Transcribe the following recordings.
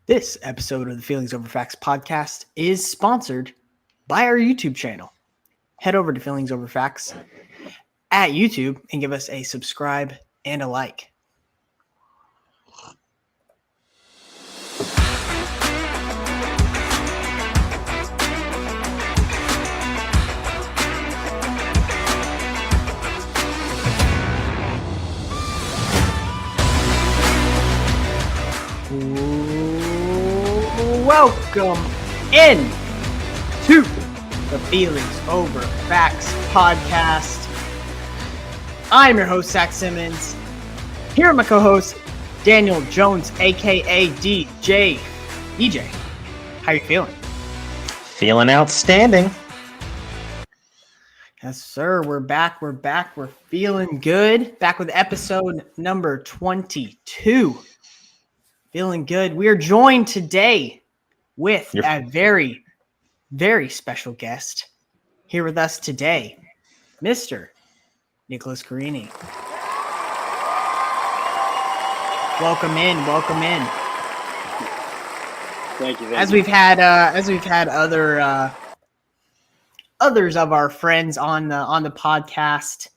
This episode of the Feelings Over Facts podcast is sponsored by our YouTube channel. Head over to Feelings Over Facts at YouTube and give us a subscribe and a like. Welcome in to the Feelings Over Facts podcast. I'm your host, Zach Simmons. Here are my co-hosts, Daniel Jones, aka DJ. DJ, how you feeling? Feeling outstanding. Yes, sir. We're back. We're feeling good. Back with episode number 22. Feeling good. We are joined today with a very, very special guest. Here with us today, Mr. Nicholas Carini. Welcome in. Thank you. As we've had others of our friends on the podcast,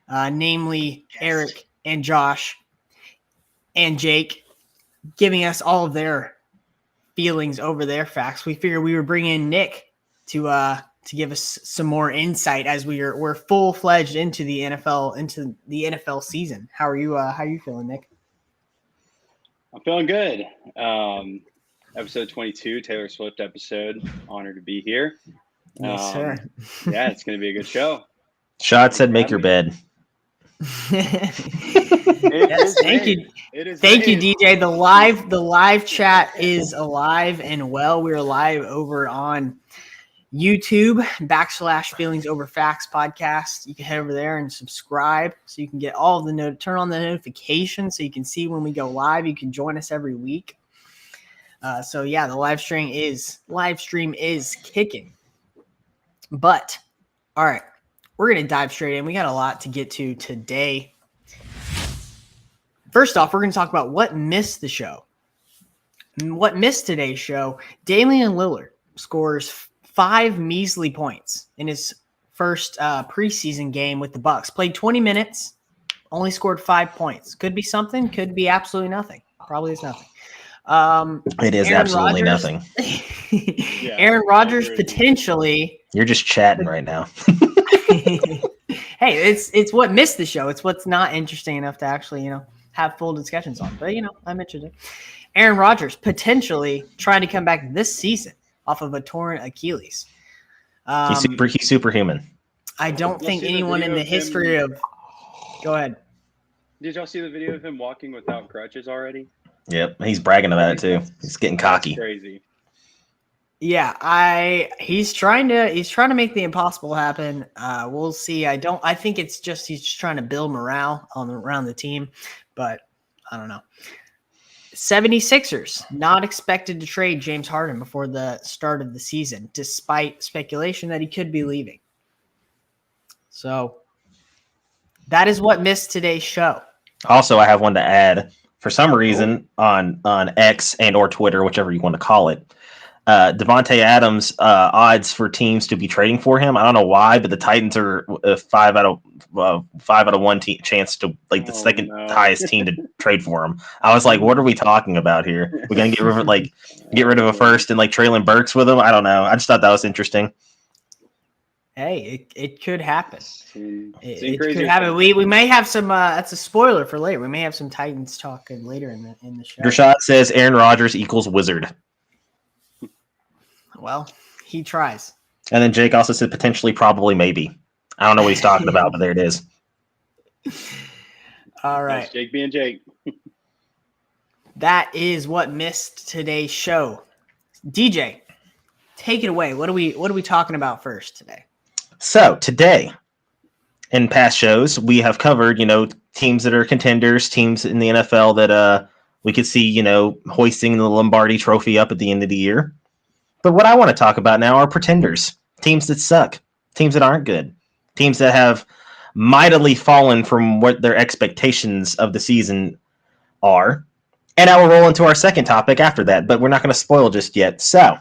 namely Eric and Josh and Jake, giving us all of their feelings over their facts. We figured we would bring in Nick to give us some more insight as we're full-fledged into the NFL season. How are you feeling, Nick? I'm feeling good. Episode 22, Taylor Swift episode. Honored to be here. Yes, sir. Yeah, it's going to be a good show. Shot said, "Make your bed." Yes, thank you. Thank you, DJ. The live chat is alive and well. We're live over on YouTube / Feelings Over Facts podcast. You can head over there and subscribe so you can get all of the turn on the notifications so you can see when we go live. You can join us every week. So yeah, the live stream is kicking. But all right, we're gonna dive straight in. We got a lot to get to today. First off, we're going to talk about what missed the show. What missed today's show, Damian Lillard scores 5 measly points in his first preseason game with the Bucks. Played 20 minutes, only scored 5 points. Could be something, could be absolutely nothing. Probably is nothing. It is absolutely nothing. Yeah, Aaron Rodgers potentially. You're just chatting right now. Hey, it's what missed the show. It's what's not interesting enough to actually, have full discussions on. But, I'm interested. Aaron Rodgers potentially trying to come back this season off of a torn Achilles. He's superhuman. I don't think anyone in the history of – go ahead. Did y'all see the video of him walking without crutches already? Yep, he's bragging about it too. He's getting cocky. That's crazy. Yeah, he's trying to make the impossible happen. We'll see. I think it's just he's just trying to build morale around the team, but I don't know. 76ers not expected to trade James Harden before the start of the season, despite speculation that he could be leaving. So that is what missed today's show. Also, I have one to add. For some reason on X and or Twitter, whichever you want to call it, Devontae Adams odds for teams to be trading for him. I don't know why, but the Titans are a 5 out of 1 chance to the second highest team to trade for him. I was like, what are we talking about here? We're gonna get rid of a first and Traylon Burks with him. I don't know. I just thought that was interesting. Hey, it could happen. It crazy could happen. We may have some. That's a spoiler for later. We may have some Titans talk later in the show. Rashad says Aaron Rodgers equals wizard. Well, he tries. And then Jake also said potentially, probably, maybe. I don't know what he's talking about, but there it is. All right, That's Jake being Jake. That is what missed today's show. DJ, take it away. What are we talking about first today? So today, in past shows, we have covered, teams that are contenders, teams in the NFL that we could see, hoisting the Lombardi Trophy up at the end of the year. But what I want to talk about now are pretenders, teams that suck, teams that aren't good, teams that have mightily fallen from what their expectations of the season are, And I will roll into our second topic after that, but we're not going to spoil just yet. So,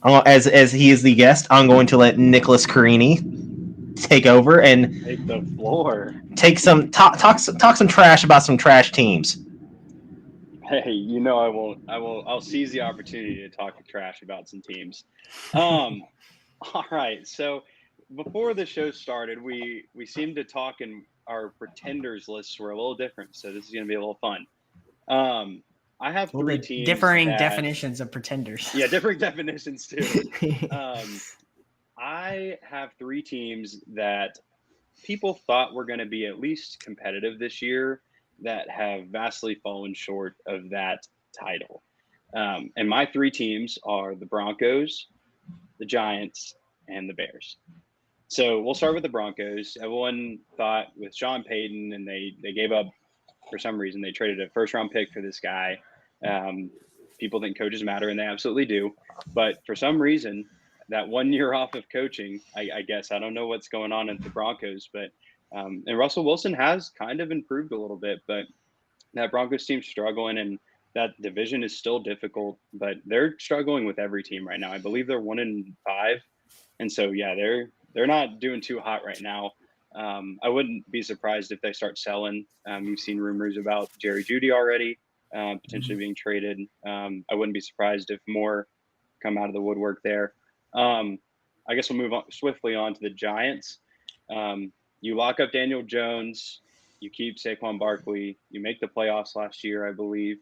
as he is the guest, I'm going to let Nicholas Carini take over and take the floor. Take some talk some trash about some trash teams. Hey, you know I won't. I'll seize the opportunity to talk trash about some teams. All right. So before the show started, we seemed to talk, and our pretenders lists were a little different. So this is going to be a little fun. I have three teams. Differing definitions of pretenders. Yeah, different definitions too. I have three teams that people thought were going to be at least competitive this year that have vastly fallen short of that title. And my three teams are the Broncos, the Giants, and the Bears. So we'll start with the Broncos. Everyone thought with Sean Payton, and they gave up for some reason. They traded a first-round pick for this guy. People think coaches matter, and they absolutely do. But for some reason, that 1 year off of coaching, I guess, I don't know what's going on at the Broncos, but and Russell Wilson has kind of improved a little bit, but that Broncos team's struggling, and that division is still difficult, but they're struggling with every team right now. I believe they're 1-5. And so, yeah, they're not doing too hot right now. I wouldn't be surprised if they start selling. You've seen rumors about Jerry Jeudy already, potentially being traded. I wouldn't be surprised if more come out of the woodwork there. I guess we'll move on swiftly on to the Giants. You lock up Daniel Jones, you keep Saquon Barkley, you make the playoffs last year, I believe.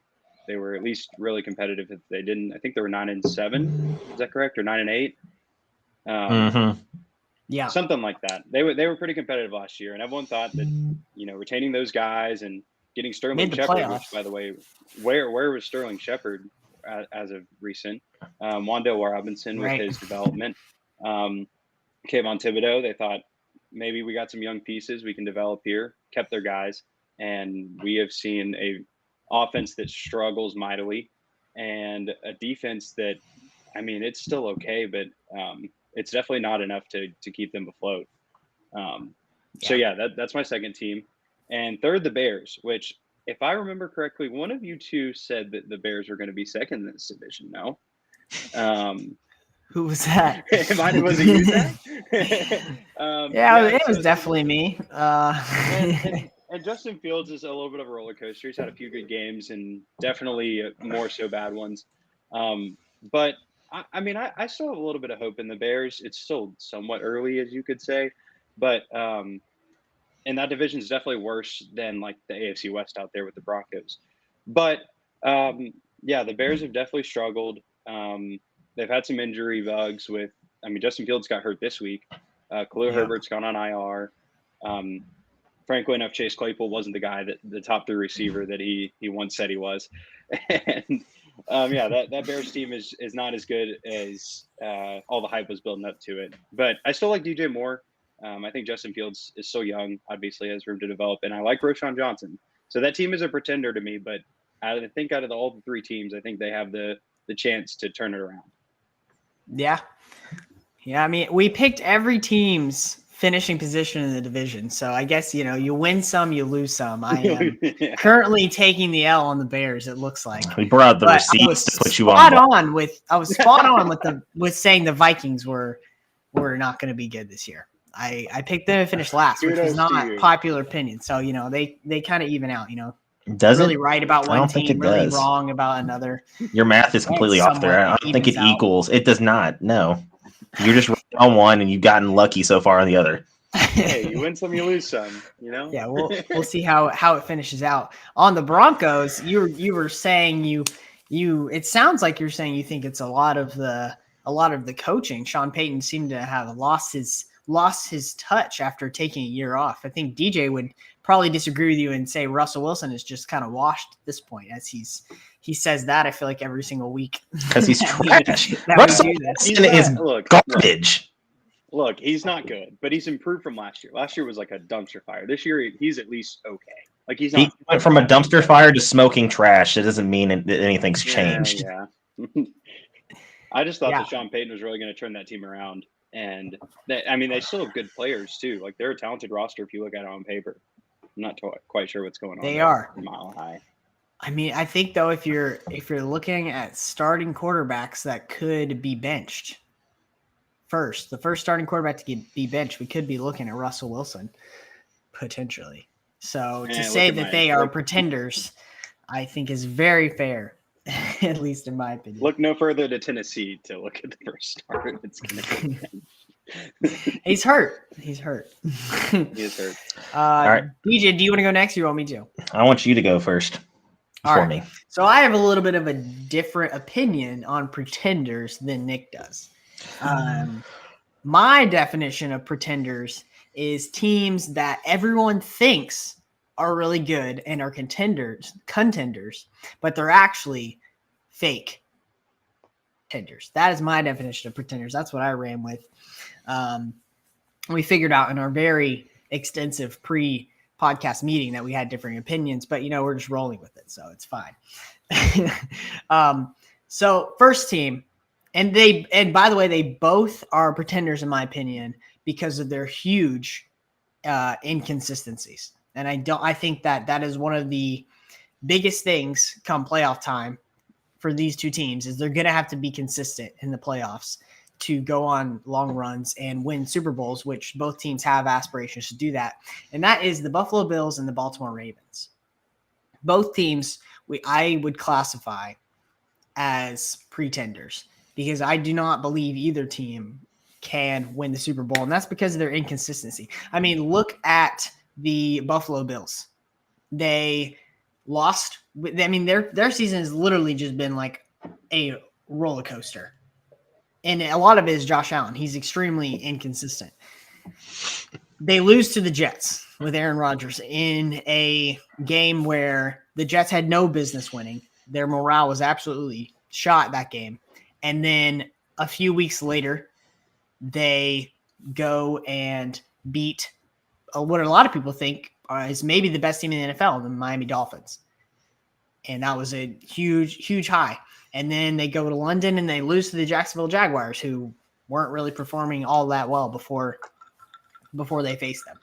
They were at least really competitive. If they didn't, I think they were 9-7. Is that correct? Or 9-8? Yeah, something like that. They were pretty competitive last year, and everyone thought that retaining those guys and getting Sterling Shepard, which, by the way, where was Sterling Shepard as of recent? Wan'Dale Robinson with his development. Kayvon Thibodeau, they thought maybe we got some young pieces we can develop here. Kept their guys, and we have seen a offense that struggles mightily, and a defense that, I mean, it's still okay, but it's definitely not enough to keep them afloat. So that's my second team. And third, the Bears, which, if I remember correctly, one of you two said that the Bears were going to be second in this division. No? Who was that? Was it you, Zach? It was definitely me. And Justin Fields is a little bit of a roller coaster. He's had a few good games and definitely more so bad ones. But I mean, I still have a little bit of hope in the Bears. It's still somewhat early, as you could say, but and that division is definitely worse than like the AFC West out there with the Broncos. But the Bears have definitely struggled. They've had some injury bugs with. I mean, Justin Fields got hurt this week. Khalil Herbert's gone on IR. Frankly enough, Chase Claypool wasn't the guy that the top 3 receiver that he once said he was. And that Bears team is not as good as all the hype was building up to it. But I still like DJ Moore. I think Justin Fields is so young, obviously has room to develop. And I like Roschon Johnson. So that team is a pretender to me. But I think out of all the 3 teams, I think they have the chance to turn it around. Yeah. Yeah, I mean, we picked every team's finishing position in the division. So I guess, you win some, you lose some. I am currently taking the L on the Bears, it looks like. We brought the receipts to put you on. I was spot on with saying the Vikings were not going to be good this year. I picked them to finish last, which was not popular opinion. So, they kind of even out, Does really it? right about one team, really does. Wrong about another. Your math is completely off there. I don't think it equals. It does not. No. You're just right on one, and you've gotten lucky so far on the other. Hey, you win some, you lose some. Yeah, we'll see how it finishes out. On the Broncos, you were saying you it sounds like you're saying you think it's a lot of the coaching. Sean Payton seemed to have lost his touch after taking a year off. I think DJ would probably disagree with you and say Russell Wilson is just kind of washed at this point, as he says that, I feel like, every single week. Because he's trash. Russell Wilson is garbage. Look, he's not good, but he's improved from last year. Last year was like a dumpster fire. This year, he's at least okay. Like he went from a dumpster fire to smoking trash. It doesn't mean that anything's changed. Yeah. I just thought that Sean Payton was really going to turn that team around. And they still have good players too. Like, they're a talented roster if you look at it on paper. I'm not quite sure what's going on. They are Mile high. I mean, I think though, if you're looking at starting quarterbacks that could be benched first, the first starting quarterback to be benched, we could be looking at Russell Wilson potentially. So to say that they are pretenders, I think is very fair, at least in my opinion. Look no further to Tennessee to look at the first start. It's going to He's hurt. He's hurt. He is hurt. All right. DJ, do you want to go next or you want me to? I want you to go first for me. So I have a little bit of a different opinion on pretenders than Nick does. My definition of pretenders is teams that everyone thinks are really good and are contenders, but they're actually fake contenders. That is my definition of pretenders. That's what I ran with. We figured out in our very extensive pre-podcast meeting that we had different opinions, but we're just rolling with it, so it's fine. So first team, and by the way, they both are pretenders in my opinion because of their huge inconsistencies. And I think that is one of the biggest things come playoff time for these two teams is they're going to have to be consistent in the playoffs to go on long runs and win Super Bowls, which both teams have aspirations to do that. And that is the Buffalo Bills and the Baltimore Ravens. Both teams I would classify as pretenders because I do not believe either team can win the Super Bowl. And that's because of their inconsistency. I mean, look at the Buffalo Bills. They lost. I mean, their season has literally just been like a roller coaster. And a lot of it is Josh Allen. He's extremely inconsistent. They lose to the Jets with Aaron Rodgers in a game where the Jets had no business winning. Their morale was absolutely shot that game. And then a few weeks later, they go and beat what a lot of people think is maybe the best team in the NFL, the Miami Dolphins. And that was a huge, huge high. And then they go to London and they lose to the Jacksonville Jaguars, who weren't really performing all that well before they faced them.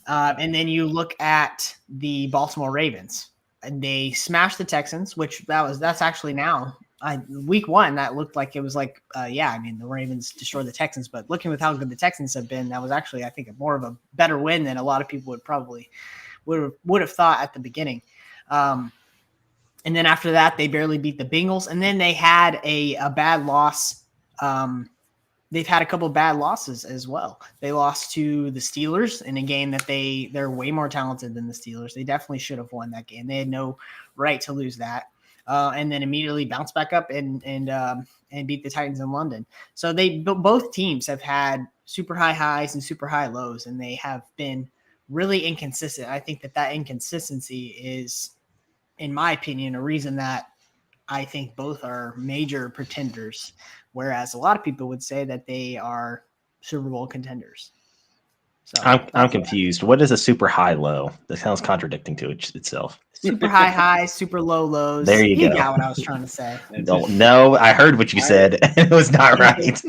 And then you look at the Baltimore Ravens, and they smashed the Texans, which that's actually now week one. That looked like it was like, I mean, the Ravens destroyed the Texans, but looking with how good the Texans have been, that was actually, I think, more of a better win than a lot of people would have thought at the beginning. And then after that, they barely beat the Bengals. And then they had a bad loss. They've had a couple of bad losses as well. They lost to the Steelers in a game that they're way more talented than the Steelers. They definitely should have won that game. They had no right to lose that. And then immediately bounced back up and beat the Titans in London. So both teams have had super high highs and super high lows, and they have been really inconsistent. I think that inconsistency is, in my opinion, a reason that I think both are major pretenders, whereas a lot of people would say that they are Super Bowl contenders. So I'm confused. What is a super high low? That sounds contradicting to itself. Super high highs, super low lows. There you go. You got what I was trying to say. No, I heard what you said. It was not right.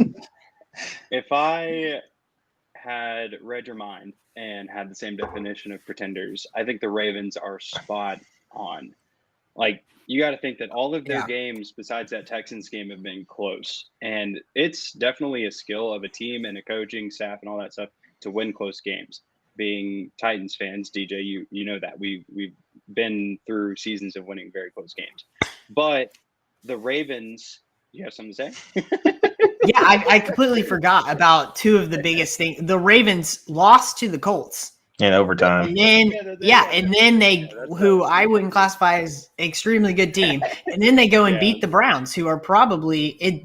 If I had read your mind and had the same definition of pretenders, I think the Ravens are spot on. Like, you got to think that all of their games besides that Texans game have been close. And it's definitely a skill of a team and a coaching staff and all that stuff to win close games. Being Titans fans, DJ, you know that. We've been through seasons of winning very close games. But the Ravens, you have something to say? Yeah, I completely forgot about two of the biggest things. The Ravens lost to the Colts in overtime. And then they, who I wouldn't classify as extremely good team, and then they go and beat the Browns, who are probably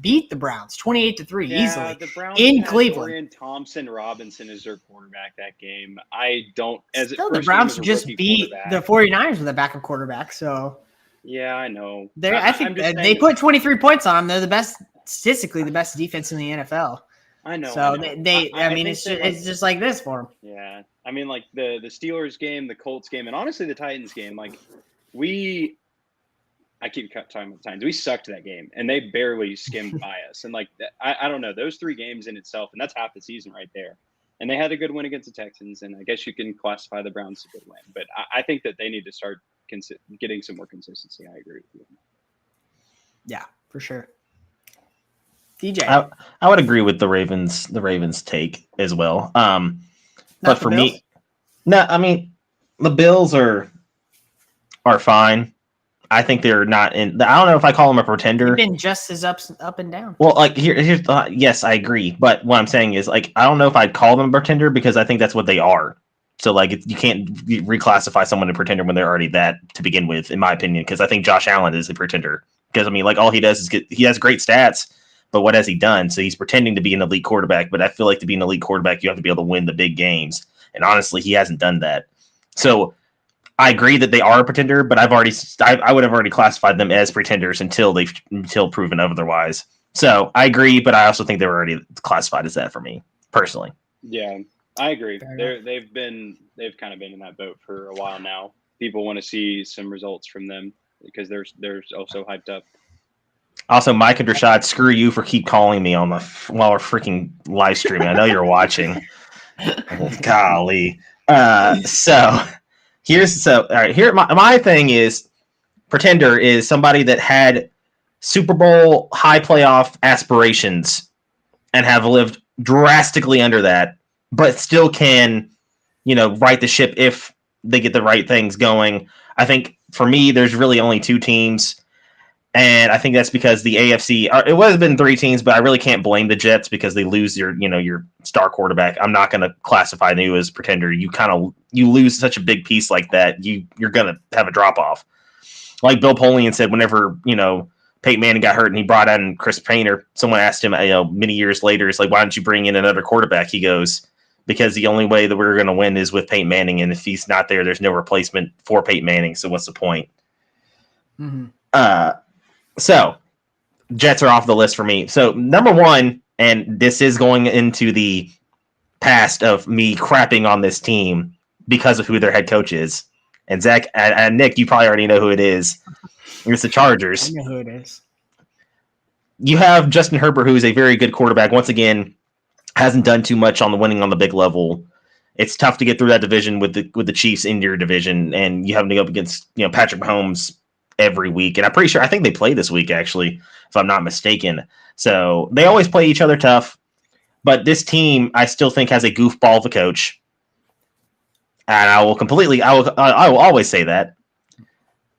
beat the Browns 28-3 easily the Browns in Cleveland. Dorian Thompson-Robinson is their quarterback that game. The Browns just beat the 49ers with a backup quarterback. So yeah, I know. I think they put 23 points on them. They're statistically the best defense in the NFL. I know. So it's just like this for them. Yeah, I mean, like the Steelers game, the Colts game, and honestly the Titans game. Like I keep talking about the Titans. We sucked that game, and they barely skimmed by us. And I don't know, those three games in itself, and that's half the season right there. And they had a good win against the Texans, and I guess you can classify the Browns as a good win. But I think that they need to start getting some more consistency. I agree with you. Yeah, for sure. DJ, I would agree with the Ravens take as well. But for me, no, I mean the Bills are fine. I think they're not in. I don't know if I call them a pretender. They've been just as up and down. Well, like here's yes, I agree. But what I'm saying is, like, I don't know if I'd call them a pretender because I think that's what they are. So, like, you can't reclassify someone a pretender when they're already that to begin with, in my opinion. Because I think Josh Allen is a pretender. Because I mean, like, all he does is he has great stats, but what has he done? So he's pretending to be an elite quarterback. But I feel like to be an elite quarterback, you have to be able to win the big games. And honestly, he hasn't done that. So I agree that they are a pretender, but I would have already classified them as pretenders until proven otherwise. So I agree, but I also think they were already classified as that for me personally. Yeah, I agree. They've kind of been in that boat for a while now. People want to see some results from them because they're also hyped up. Also, Mike and Rashad, screw you for keep calling me while we're freaking live streaming. I know you're watching. Golly. So. All right. Here, my thing is, pretender is somebody that had Super Bowl high playoff aspirations and have lived drastically under that, but still can, right the ship if they get the right things going. I think for me, there's really only two teams, and I think that's because the AFC. It would have been three teams, but I really can't blame the Jets because they lose your star quarterback. I'm not going to classify you as pretender. You lose such a big piece like that, you're going to have a drop off. Like Bill Polian said, whenever Peyton Manning got hurt and he brought in Chris Painter, someone asked him, many years later, it's like, why don't you bring in another quarterback? He goes, because the only way that we're going to win is with Peyton Manning, and if he's not there, there's no replacement for Peyton Manning. So what's the point? Mm-hmm. So Jets are off the list for me. So number one, and this is going into the past of me crapping on this team because of who their head coach is. And Zach and Nick, you probably already know who it is. It's the Chargers. I know who it is. You have Justin Herbert, who is a very good quarterback. Once again, hasn't done too much on the winning on the big level. It's tough to get through that division with the Chiefs in your division, and you have to go up against Patrick Mahomes every week. And I think they play this week, actually, if I'm not mistaken. So they always play each other tough. But this team, I still think, has a goofball of a coach. And I will always say that.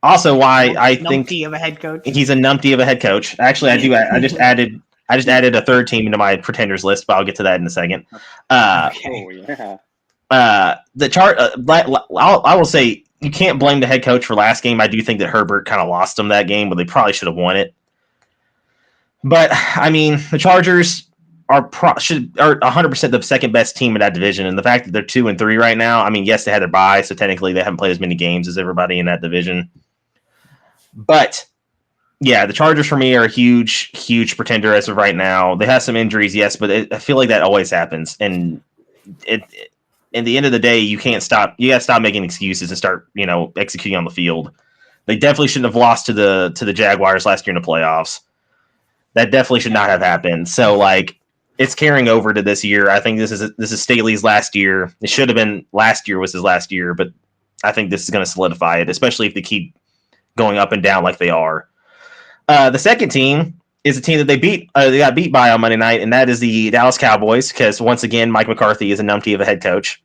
Also, why I think numpty of a head coach. He's a numpty of a head coach. Actually, I do. I just added a third team into my pretenders list, but I'll get to that in a second. Yeah. The chart. I will say you can't blame the head coach for last game. I do think that Herbert kind of lost them that game, but they probably should have won it. But I mean, the Chargers are 100% the second best team in that division, and the fact that they're 2-3 right now. I mean, yes, they had their bye, so technically they haven't played as many games as everybody in that division. But yeah, the Chargers for me are a huge pretender as of right now. They have some injuries, yes, but I feel like that always happens. And in the end of the day, you can't stop. You got to stop making excuses and start, executing on the field. They definitely shouldn't have lost to the Jaguars last year in the playoffs. That definitely should not have happened. So, like, it's carrying over to this year. I think this is Staley's last year. It should have been last year was his last year, but I think this is going to solidify it, especially if they keep going up and down like they are. The second team is a team that they got beat by on Monday night, and that is the Dallas Cowboys. Because once again, Mike McCarthy is a numpty of a head coach.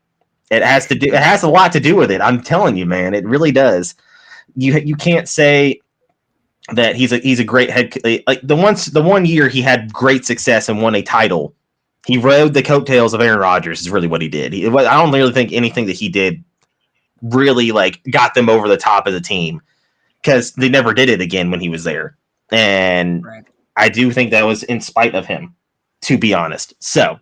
It has a lot to do with it. I'm telling you, man, it really does. You can't say that he's a great head. Like the one year he had great success and won a title. He rode the coattails of Aaron Rodgers. Is really what he did. I don't really think anything that he did really got them over the top as a team, because they never did it again when he was there. And right. I do think that was in spite of him, to be honest. So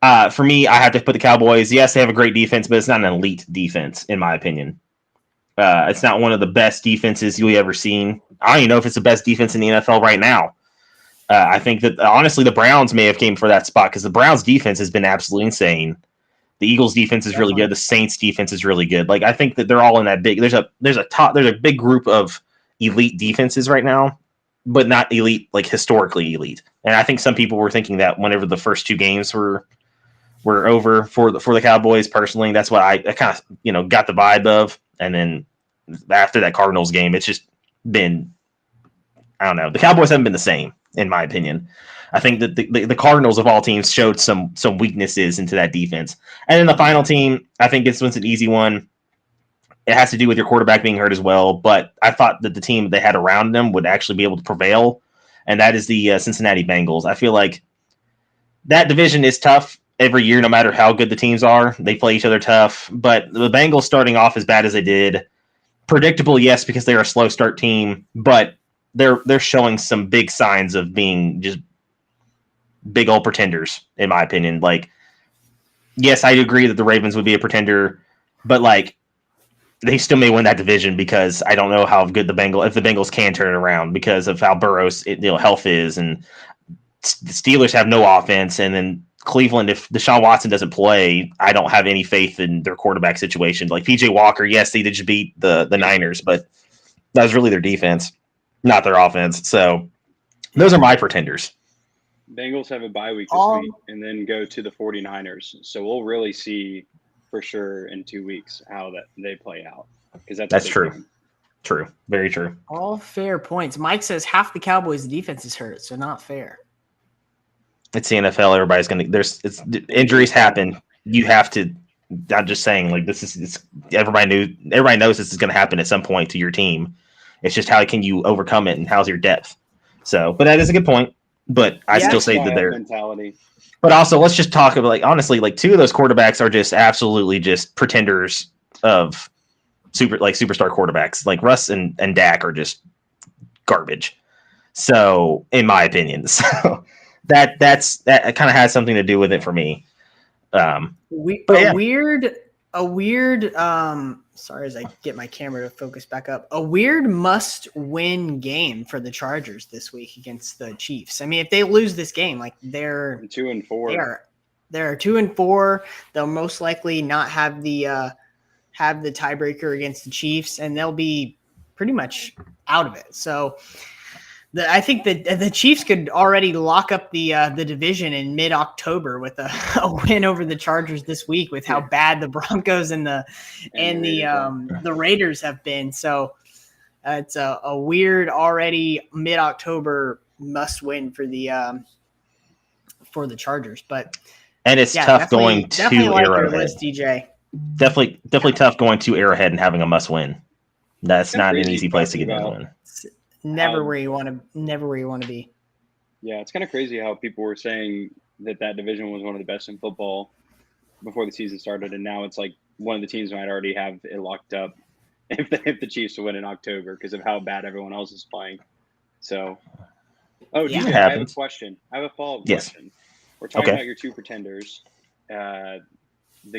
for me, I have to put the Cowboys. Yes, they have a great defense, but it's not an elite defense, in my opinion. It's not one of the best defenses you've ever seen. I don't even know if it's the best defense in the NFL right now. I think that, honestly, the Browns may have came for that spot, because the Browns' defense has been absolutely insane. The Eagles' defense is really good. The Saints' defense is really good. I think that they're all in that big. There's a big group of elite defenses right now, but not elite, historically elite. And I think some people were thinking that whenever the first two games were over for the Cowboys. Personally, that's what I kind of got the vibe of. And then after that Cardinals game, it's just been, I don't know. The Cowboys haven't been the same, in my opinion. I think that the Cardinals of all teams showed some weaknesses into that defense. And then the final team, I think this one's an easy one. It has to do with your quarterback being hurt as well. But I thought that the team they had around them would actually be able to prevail, and that is the Cincinnati Bengals. I feel like that division is tough every year, no matter how good the teams are. They play each other tough. But the Bengals starting off as bad as they did, predictable, yes, because they're a slow start team, but they're showing some big signs of being just big old pretenders, in my opinion. Like, yes, I agree that the Ravens would be a pretender, but like they still may win that division because I don't know how good the Bengals can turn it around because of how Burrow's health is, and the Steelers have no offense, and then Cleveland, if Deshaun Watson doesn't play, I don't have any faith in their quarterback situation. Like PJ Walker, yes, they did just beat the Niners, but that was really their defense, not their offense. So those are my pretenders. Bengals have a bye week this week and then go to the 49ers. So we'll really see for sure in 2 weeks how that they play out. Because that's true. Game. True. Very true. All fair points. Mike says half the Cowboys' defense is hurt, so not fair. It's the NFL. Everybody's injuries happen. You have to. I'm just saying, like, everybody knows this is going to happen at some point to your team. It's just how can you overcome it and how's your depth. So, but that is a good point. But I still say that they're mentality. But also, let's just talk about, like, honestly, like, two of those quarterbacks are just absolutely just pretenders of superstar quarterbacks. Like Russ and Dak are just garbage. So, in my opinion, so that kind of has something to do with it for me. Sorry, as I get my camera to focus back up, a weird must-win game for the Chargers this week against the Chiefs. I mean, if they lose this game, like they're 2-4. They're 2-4. They'll most likely not have the tiebreaker against the Chiefs, and they'll be pretty much out of it. So I think that the Chiefs could already lock up the division in mid-October with a win over the Chargers this week, with how bad the Broncos and the Raiders have been. So it's a weird already mid-October must win for the Chargers. But it's tough going to Arrowhead. List, DJ. Definitely tough going to Arrowhead and having a must win. That's not an easy place to get a win. Never where you want to be. Yeah, it's kind of crazy how people were saying that division was one of the best in football before the season started, and now it's like one of the teams might already have it locked up if the Chiefs win in October because of how bad everyone else is playing. So, DJ, I have a question. I have a follow-up question. We're talking about your two pretenders, the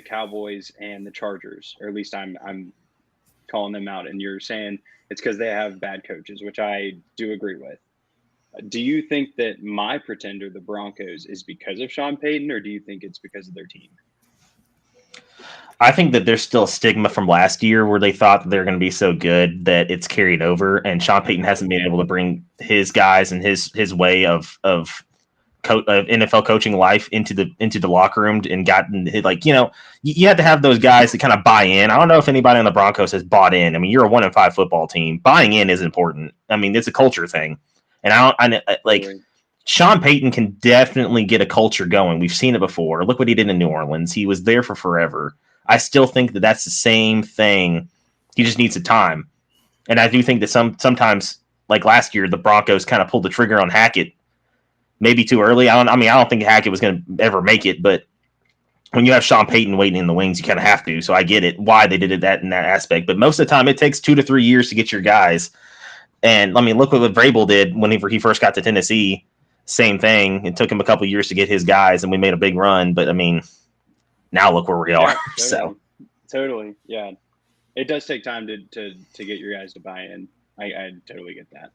Cowboys and the Chargers, or at least I'm calling them out, and you're saying it's because they have bad coaches, which I do agree with. Do you think that my pretender, the Broncos, is because of Sean Payton, or do you think it's because of their team? I think that there's still a stigma from last year where they thought that they're going to be so good that it's carried over, and Sean Payton hasn't been able to bring his guys and his way of NFL coaching life into the locker room and gotten, like, you had to have those guys that kind of buy in. I don't know if anybody on the Broncos has bought in. I mean, you're a 1-5 football team. Buying in is important. I mean, it's a culture thing. And Sean Payton can definitely get a culture going. We've seen it before. Look what he did in New Orleans. He was there for forever. I still think that that's the same thing. He just needs the time. And I do think that sometimes, like last year, the Broncos kind of pulled the trigger on Hackett maybe too early. I don't think Hackett was going to ever make it, but when you have Sean Payton waiting in the wings, you kind of have to. So I get it why they did it in that aspect. But most of the time, it takes 2 to 3 years to get your guys. And I mean, look what Vrabel did when he first got to Tennessee. Same thing. It took him a couple of years to get his guys, and we made a big run. But I mean, now look where we are. Totally, yeah. It does take time to get your guys to buy in. I totally get that.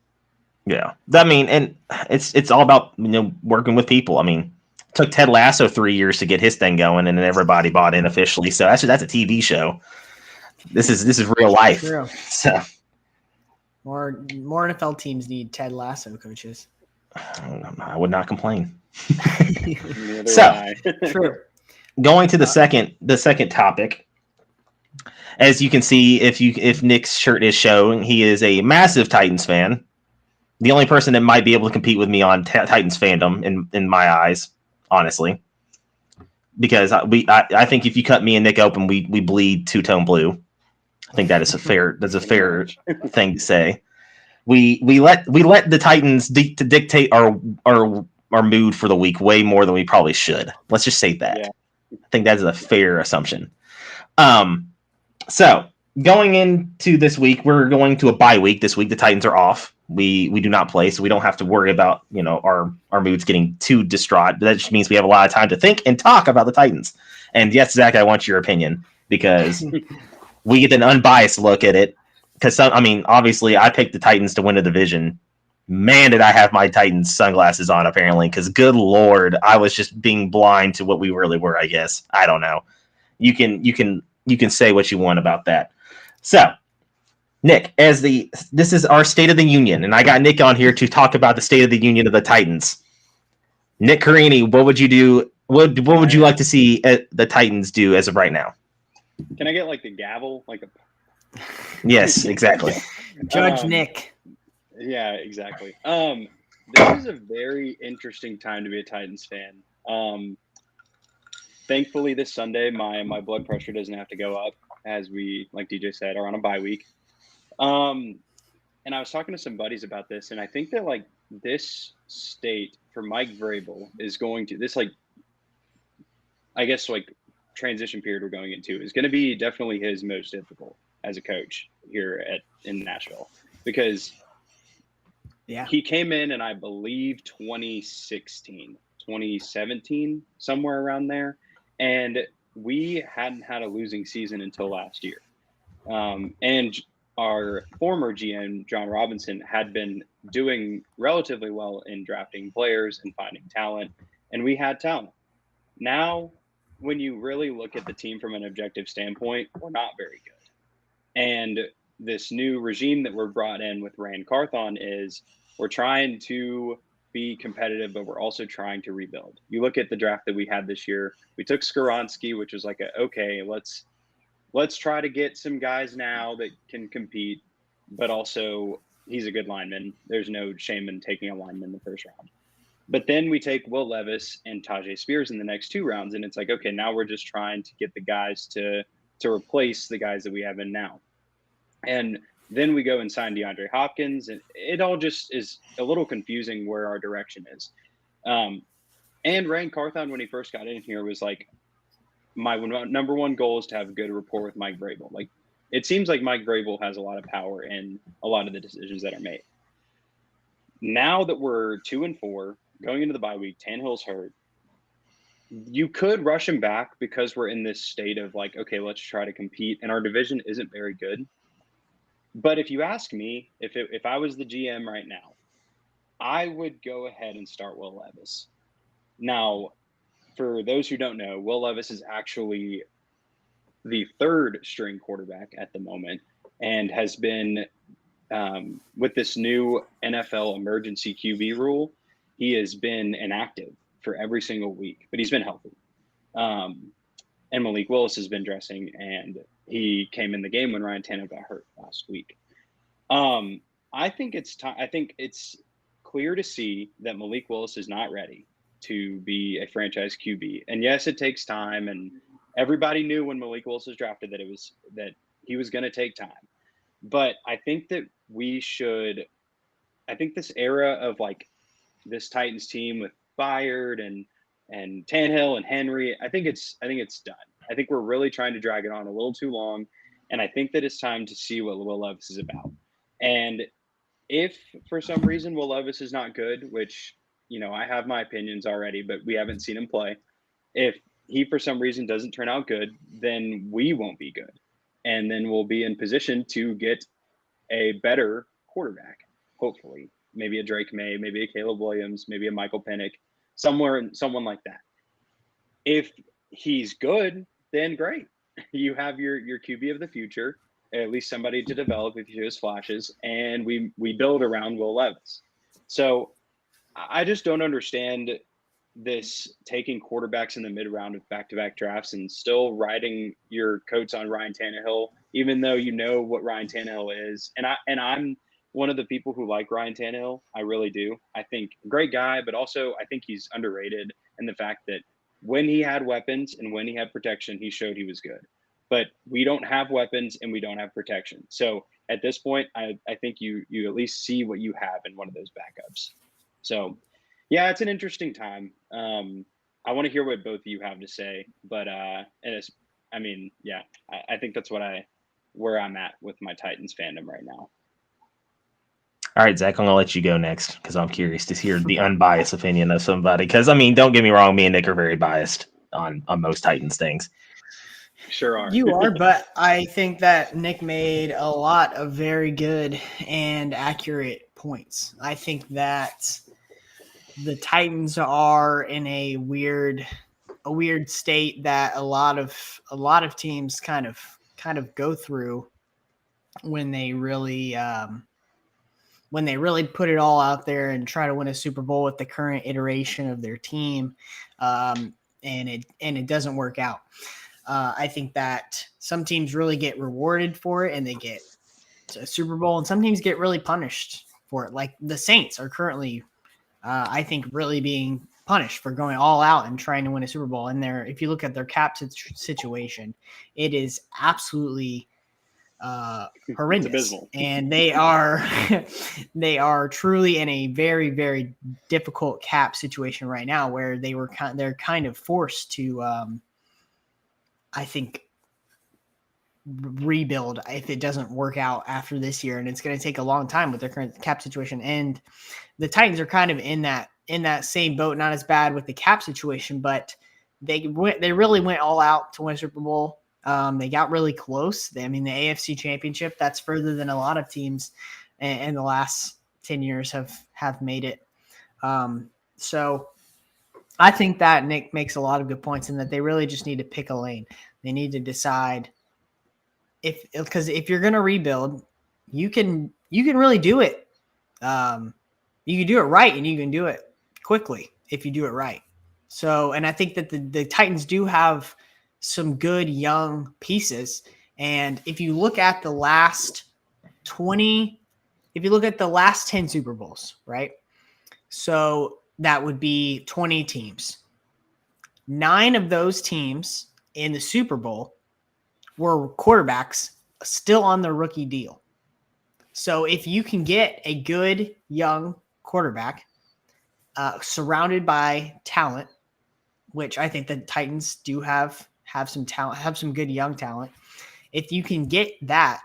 Yeah, I mean, and it's all about working with people. I mean, it took Ted Lasso 3 years to get his thing going, and then everybody bought in officially. So that's a TV show. This is real life. True. So more NFL teams need Ted Lasso coaches. I would not complain. So true. Going to the second topic, As you can see, if Nick's shirt is showing, he is a massive Titans fan. The only person that might be able to compete with me on Titans fandom in my eyes, honestly, because I think if you cut me and Nick open, we bleed two-tone blue. I think that's a fair thing to say. We let the Titans dictate our mood for the week way more than we probably should. Let's just say that. Yeah. I think that's a fair assumption. So going into this week, we're going to a bye week. This week the Titans are off. We do not play, so we don't have to worry about our moods getting too distraught. But that just means we have a lot of time to think and talk about the Titans. And yes, Zach, I want your opinion because we get an unbiased look at it. Because obviously, I picked the Titans to win the division. Man, did I have my Titans sunglasses on? Apparently, because good Lord, I was just being blind to what we really were. I guess I don't know. You can say what you want about that. So, Nick, this is our State of the Union, and I got Nick on here to talk about the State of the Union of the Titans. Nick Carini, what would you do? What would you like to see the Titans do as of right now? Can I get like the gavel, like a? Yes, exactly. Judge Nick. Yeah, exactly. This is a very interesting time to be a Titans fan. Thankfully, this Sunday, my blood pressure doesn't have to go up, as we, like DJ said, are on a bye week. And I was talking to some buddies about this, and I think that like this state for Mike Vrabel is going to transition period we're going into is going to be definitely his most difficult as a coach here in Nashville, because he came in I believe 2016, 2017, somewhere around there. And we hadn't had a losing season until last year. And our former GM, John Robinson, had been doing relatively well in drafting players and finding talent. And we had talent. Now, when you really look at the team from an objective standpoint, we're not very good. And this new regime that we're brought in with Rand Carthon is we're trying to be competitive, but we're also trying to rebuild. You look at the draft that we had this year. We took Skoronski, which was like let's try to get some guys now that can compete, but also he's a good lineman. There's no shame in taking a lineman in the first round. But then we take Will Levis and Tajay Spears in the next 2 rounds, and it's like, okay, now we're just trying to get the guys to replace the guys that we have in now. And then we go and sign DeAndre Hopkins, and it all just is a little confusing where our direction is. And Rand Carthon, when he first got in here, was like, my number one goal is to have a good rapport with Mike Vrabel. Like, it seems like Mike Vrabel has a lot of power in a lot of the decisions that are made. Now that we're 2-4, going into the bye week, Tannehill's hurt. You could rush him back because we're in this state of like, okay, let's try to compete, and our division isn't very good. But if you ask me, if I was the GM right now, I would go ahead and start Will Levis. Now, for those who don't know, Will Levis is actually the 3rd string quarterback at the moment and has been, with this new NFL emergency QB rule, he has been inactive for every single week, but he's been healthy. And Malik Willis has been dressing, and he came in the game when Ryan Tannehill got hurt last week. I think it's time. I think it's clear to see that Malik Willis is not ready to be a franchise QB. And yes, it takes time. And everybody knew when Malik Willis was drafted that he was going to take time. But I think that I think this era of like this Titans team with Byard and Tannehill and Henry, I think it's done. I think we're really trying to drag it on a little too long. And I think that it's time to see what Will Levis is about. And if for some reason Will Levis is not good, which, I have my opinions already, but we haven't seen him play. If he for some reason doesn't turn out good, then we won't be good. And then we'll be in position to get a better quarterback, hopefully. Maybe a Drake May, maybe a Caleb Williams, maybe a Michael Pennick, someone like that. If he's good, then great. You have your QB of the future, at least somebody to develop if he shows flashes, and we build around Will Levis. So I just don't understand this taking quarterbacks in the mid round of back-to-back drafts and still riding your coats on Ryan Tannehill, even though you know what Ryan Tannehill is. And I'm one of the people who like Ryan Tannehill. I really do. I think great guy, but also I think he's underrated in the fact that when he had weapons and when he had protection, he showed he was good. But we don't have weapons and we don't have protection. So at this point, I think you at least see what you have in one of those backups. So yeah, it's an interesting time. I want to hear what both of you have to say, but I think that's where I'm at with my Titans fandom right now. All right, Zach, I'm gonna let you go next because I'm curious to hear the unbiased opinion of somebody. Because I mean, don't get me wrong, me and Nick are very biased on most Titans things. Sure are. You are, but I think that Nick made a lot of very good and accurate points. I think that the Titans are in a weird state that a lot of teams kind of go through when they really put it all out there and try to win a Super Bowl with the current iteration of their team, and it doesn't work out. I think that some teams really get rewarded for it and they get to a Super Bowl, and some teams get really punished for it. Like the Saints are currently, I think, really being punished for going all out and trying to win a Super Bowl. And if you look at their cap situation, it is absolutely horrendous, and they are truly in a very, very difficult cap situation right now, where they're kind of forced to, I think, rebuild if it doesn't work out after this year, and it's going to take a long time with their current cap situation. And the Titans are kind of in that same boat, not as bad with the cap situation, but they really went all out to win a Super Bowl. They got really close. The AFC Championship, that's further than a lot of teams in the last 10 years have made it. So I think that Nick makes a lot of good points, and that they really just need to pick a lane. They need to decide because if you're going to rebuild, you can really do it. You can do it right, and you can do it quickly if you do it right. So, and I think that the Titans do have some good young pieces. And if you look at the last 10 Super Bowls, right? So that would be 20 teams. 9 of those teams in the Super Bowl were quarterbacks still on their rookie deal. So if you can get a good young quarterback surrounded by talent, which I think the Titans do have some talent, have some good young talent. If you can get that,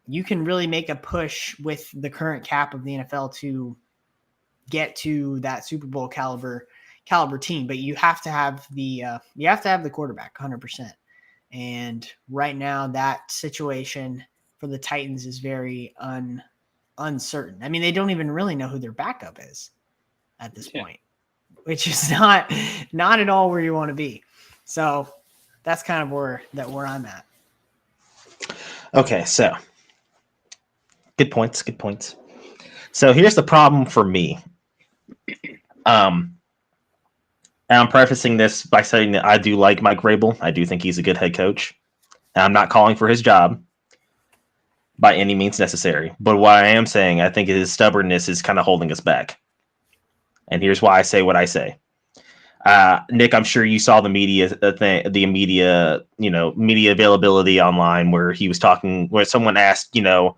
you can really make a push with the current cap of the NFL to get to that Super Bowl caliber team. But you have to have the quarterback 100%. And right now, that situation for the Titans is very uncertain. I mean, they don't even really know who their backup is at this point, which is not at all where you want to be. So that's kind of where I'm at. Okay, so good points. So here's the problem for me. And I'm prefacing this by saying that I do like Mike Vrabel. I do think he's a good head coach. And I'm not calling for his job by any means necessary. But what I am saying, I think his stubbornness is kind of holding us back. And here's why I say what I say. Nick, I'm sure you saw the media media availability online where he was talking, where someone asked, your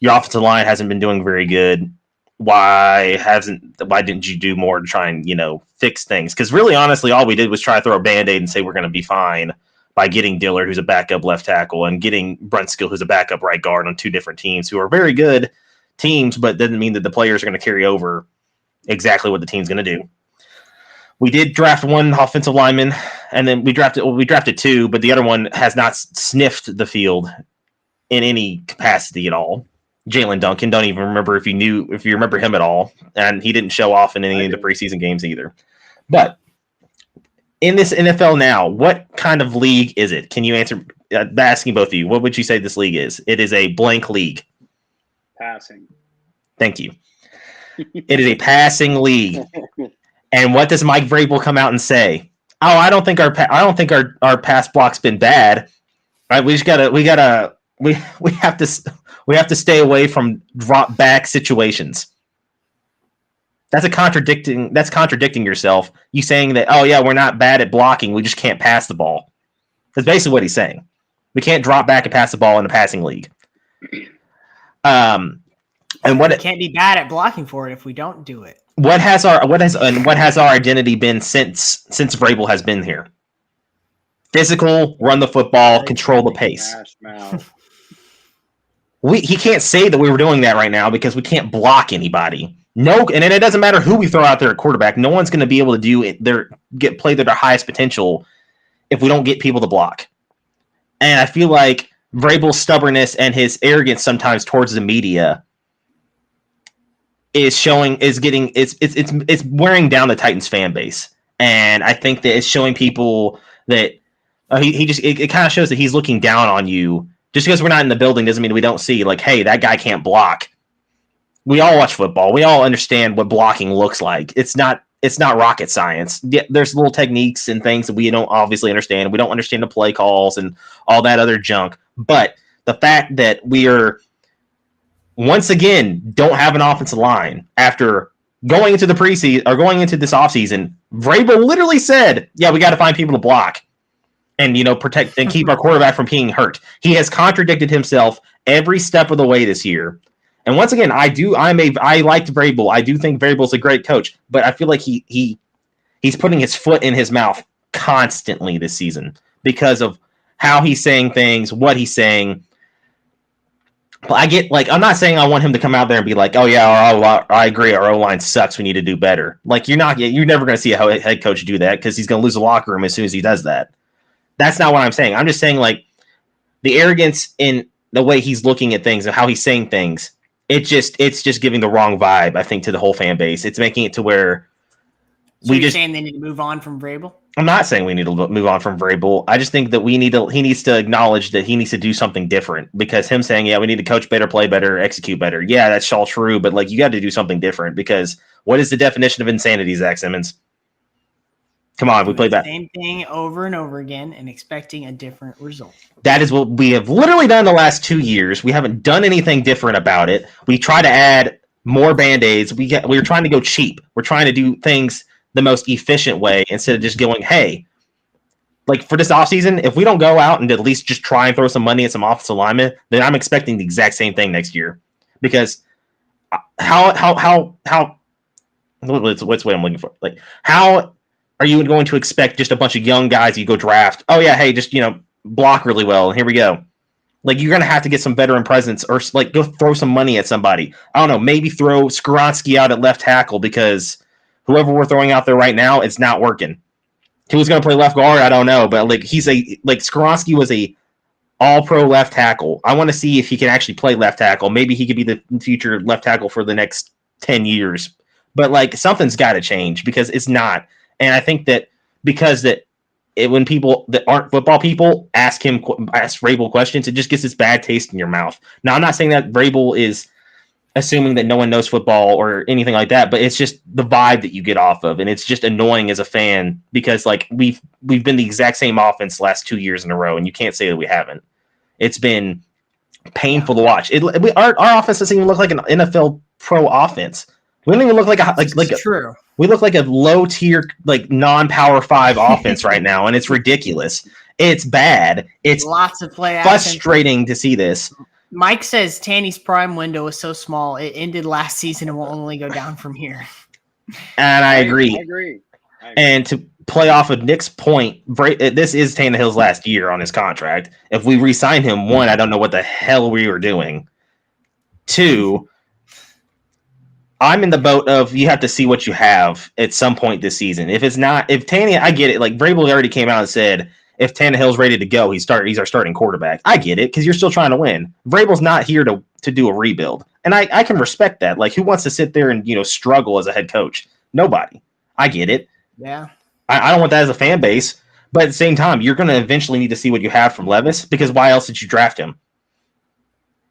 offensive line hasn't been doing very good. Why didn't you do more to try and, fix things? Because really, honestly, all we did was try to throw a Band-Aid and say we're going to be fine by getting Dillard, who's a backup left tackle, and getting Brunskill, who's a backup right guard, on 2 different teams who are very good teams, but doesn't mean that the players are going to carry over exactly what the team's going to do. We did draft 1 offensive lineman, and then we drafted 2, but the other one has not sniffed the field in any capacity at all. Jalen Duncan, don't even remember if you remember him at all, and he didn't show off in any of the preseason games either. But in this NFL now, what kind of league is it? Can you answer? Asking both of you, what would you say this league is? It is a blank league. Passing. Thank you. It is a passing league. And what does Mike Vrabel come out and say? Oh, I don't think our pass block's been bad. Right? We have to stay away from drop back situations. That's contradicting yourself. You saying that, oh yeah, we're not bad at blocking, we just can't pass the ball. That's basically what he's saying. We can't drop back and pass the ball in the passing league. And what we can't be bad at blocking for it if we don't do it. What has our identity been since Vrabel has been here? Physical, run the football, control the pace. He can't say that we were doing that right now because we can't block anybody. No, and it doesn't matter who we throw out there at quarterback. No one's going to be able to do it. Play to their highest potential if we don't get people to block. And I feel like Vrabel's stubbornness and his arrogance sometimes towards the media is wearing down the Titans fan base. And I think that it's showing people that it kind of shows that he's looking down on you. Just because we're not in the building doesn't mean we don't see, like, hey, that guy can't block. We all watch football. We all understand what blocking looks like. It's not rocket science. Yeah, there's little techniques and things that we don't obviously understand. We don't understand the play calls and all that other junk. But the fact that we are, once again, don't have an offensive line after going into the preseason or going into this offseason, Vrabel literally said, yeah, we got to find people to block and, protect and keep our quarterback from being hurt. He has contradicted himself every step of the way this year. And once again, I liked Vrabel. I do think Vrabel's a great coach, but I feel like he's putting his foot in his mouth constantly this season because of how he's saying things, what he's saying. I get, like, I'm not saying I want him to come out there and be like, oh yeah, I agree, our O-line sucks, we need to do better. Like, you're never going to see a head coach do that because he's going to lose the locker room as soon as he does that. That's not what I'm saying. I'm just saying, like, the arrogance in the way he's looking at things and how he's saying things. It's just giving the wrong vibe, I think, to the whole fan base. It's making it to where you're saying they need to move on from Vrabel? I'm not saying we need to move on from Vrabel. I just think that he needs to acknowledge that he needs to do something different, because him saying, yeah, we need to coach better, play better, execute better. Yeah, that's all true, but, like, you got to do something different, because what is the definition of insanity, Zach Simmons? Come on, we played that same thing over and over again and expecting a different result. That is what we have literally done the last 2 years. We haven't done anything different about it. We try to add more Band-Aids. We're trying to go cheap. We're trying to do things the most efficient way instead of just going, hey, like, for this offseason, if we don't go out and at least just try and throw some money at some offensive linemen, then I'm expecting the exact same thing next year. Because what's what I'm looking for? Like, how are you going to expect just a bunch of young guys you go draft? Oh yeah, hey, just block really well, and here we go. Like, you're gonna have to get some veteran presence, or like go throw some money at somebody. I don't know, maybe throw Skoronski out at left tackle, because whoever we're throwing out there right now, it's not working. Who's gonna play left guard? I don't know, but Skoronski was a all-pro left tackle. I want to see if he can actually play left tackle. Maybe he could be the future left tackle for the next 10 years. But, like, something's got to change, because it's not. And I think that when people that aren't football people ask Vrabel questions, it just gets this bad taste in your mouth. Now, I'm not saying that Vrabel is assuming that no one knows football or anything like that, but it's just the vibe that you get off of, and it's just annoying as a fan, because, like, we've been the exact same offense the last 2 years in a row, and you can't say that we haven't. It's been painful to watch. Our offense doesn't even look like an NFL pro offense. We don't even look true. We look like a low tier, like, non-power 5 offense right now, and it's ridiculous. It's bad. It's lots of play frustrating to see this. Mike says Tanny's prime window is so small, it ended last season and will only go down from here. And I agree. And to play off of Nick's point, this is Tannehill's last year on his contract. If we re-sign him, 1, I don't know what the hell we were doing. 2, I'm in the boat of, you have to see what you have at some point this season. If Tannehill, I get it. Like, Vrabel already came out and said, if Tannehill's ready to go, he's our starting quarterback. I get it, because you're still trying to win. Vrabel's not here to do a rebuild. And I can respect that. Like, who wants to sit there and, struggle as a head coach? Nobody. I get it. Yeah. I don't want that as a fan base. But at the same time, you're going to eventually need to see what you have from Levis, because why else did you draft him?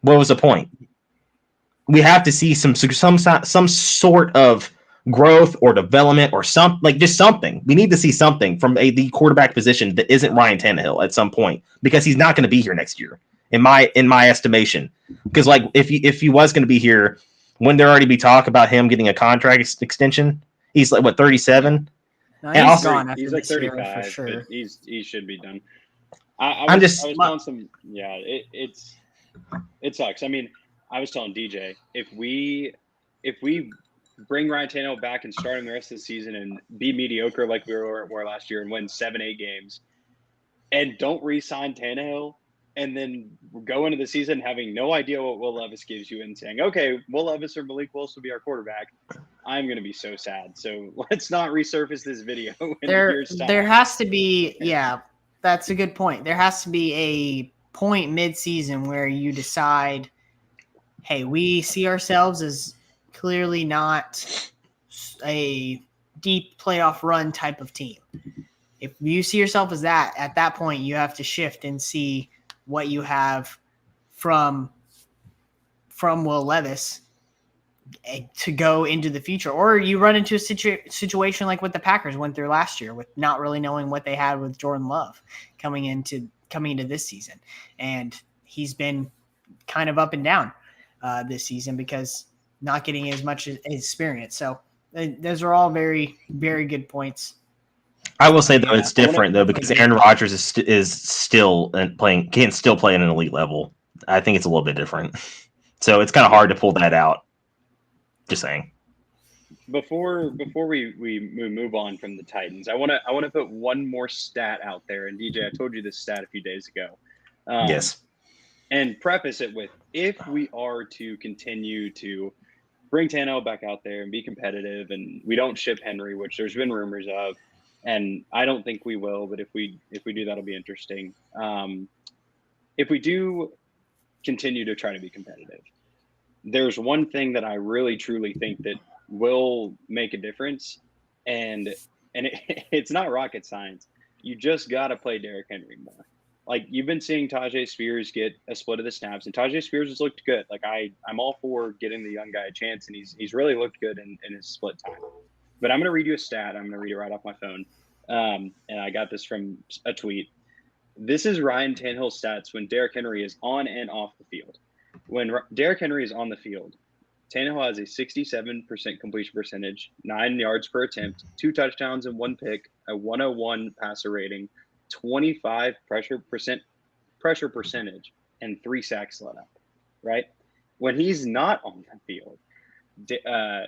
What was the point? We have to see some sort of growth or development or something, like just something. We need to see something from the quarterback position that isn't Ryan Tannehill at some point, because he's not going to be here next year, in my estimation. Because like if he was going to be here, wouldn't there already be talk about him getting a contract extension? He's like what, 37? No, he's also, gone after he's like this year 35 for sure. but he should be done. I was telling some, yeah, it sucks. I mean, I was telling DJ, if we bring Ryan Tannehill back and start him the rest of the season and be mediocre like we were last year and win 7-8 games, and don't re-sign Tannehill, and then go into the season having no idea what Will Levis gives you and saying, okay, Will Levis or Malik Willis will be our quarterback, I'm going to be so sad. So let's not resurface this video. There has to be, yeah, that's a good point. There has to be a point mid-season where you decide, hey, we see ourselves as clearly not a deep playoff run type of team. If you see yourself as that, at that point, you have to shift and see what you have from Will Levis to go into the future. Or you run into a situation like what the Packers went through last year with not really knowing what they had with Jordan Love coming into this season. And he's been kind of up and down this season because not getting as much experience. So those are all very, very good points. I will say though it's different though because Aaron Rodgers is still playing, can still play at an elite level. I think it's a little bit different, so it's kind of hard to pull that out. Just saying. Before we move on from the Titans, I want to put one more stat out there. And DJ, I told you this stat a few days ago. Yes. And preface it with, if we are to continue to bring Tannehill back out there and be competitive, and we don't ship Henry, which there's been rumors of, and I don't think we will, but if we do, that'll be interesting. If we do continue to try to be competitive, there's one thing that I really truly think that will make a difference, and it's not rocket science. You just got to play Derrick Henry more. Like, you've been seeing Tajay Spears get a split of the snaps, and Tajay Spears has looked good. Like, I'm all for getting the young guy a chance, and he's really looked good in his split time. But I'm going to read you a stat. I'm going to read it right off my phone. And I got this from a tweet. This is Ryan Tannehill's stats when Derrick Henry is on and off the field. When Derrick Henry is on the field, Tannehill has a 67% completion percentage, 9 yards per attempt, 2 touchdowns and 1 pick, a 101 passer rating, 25 pressure percentage, and 3 sacks let up. Right? When he's not on the field,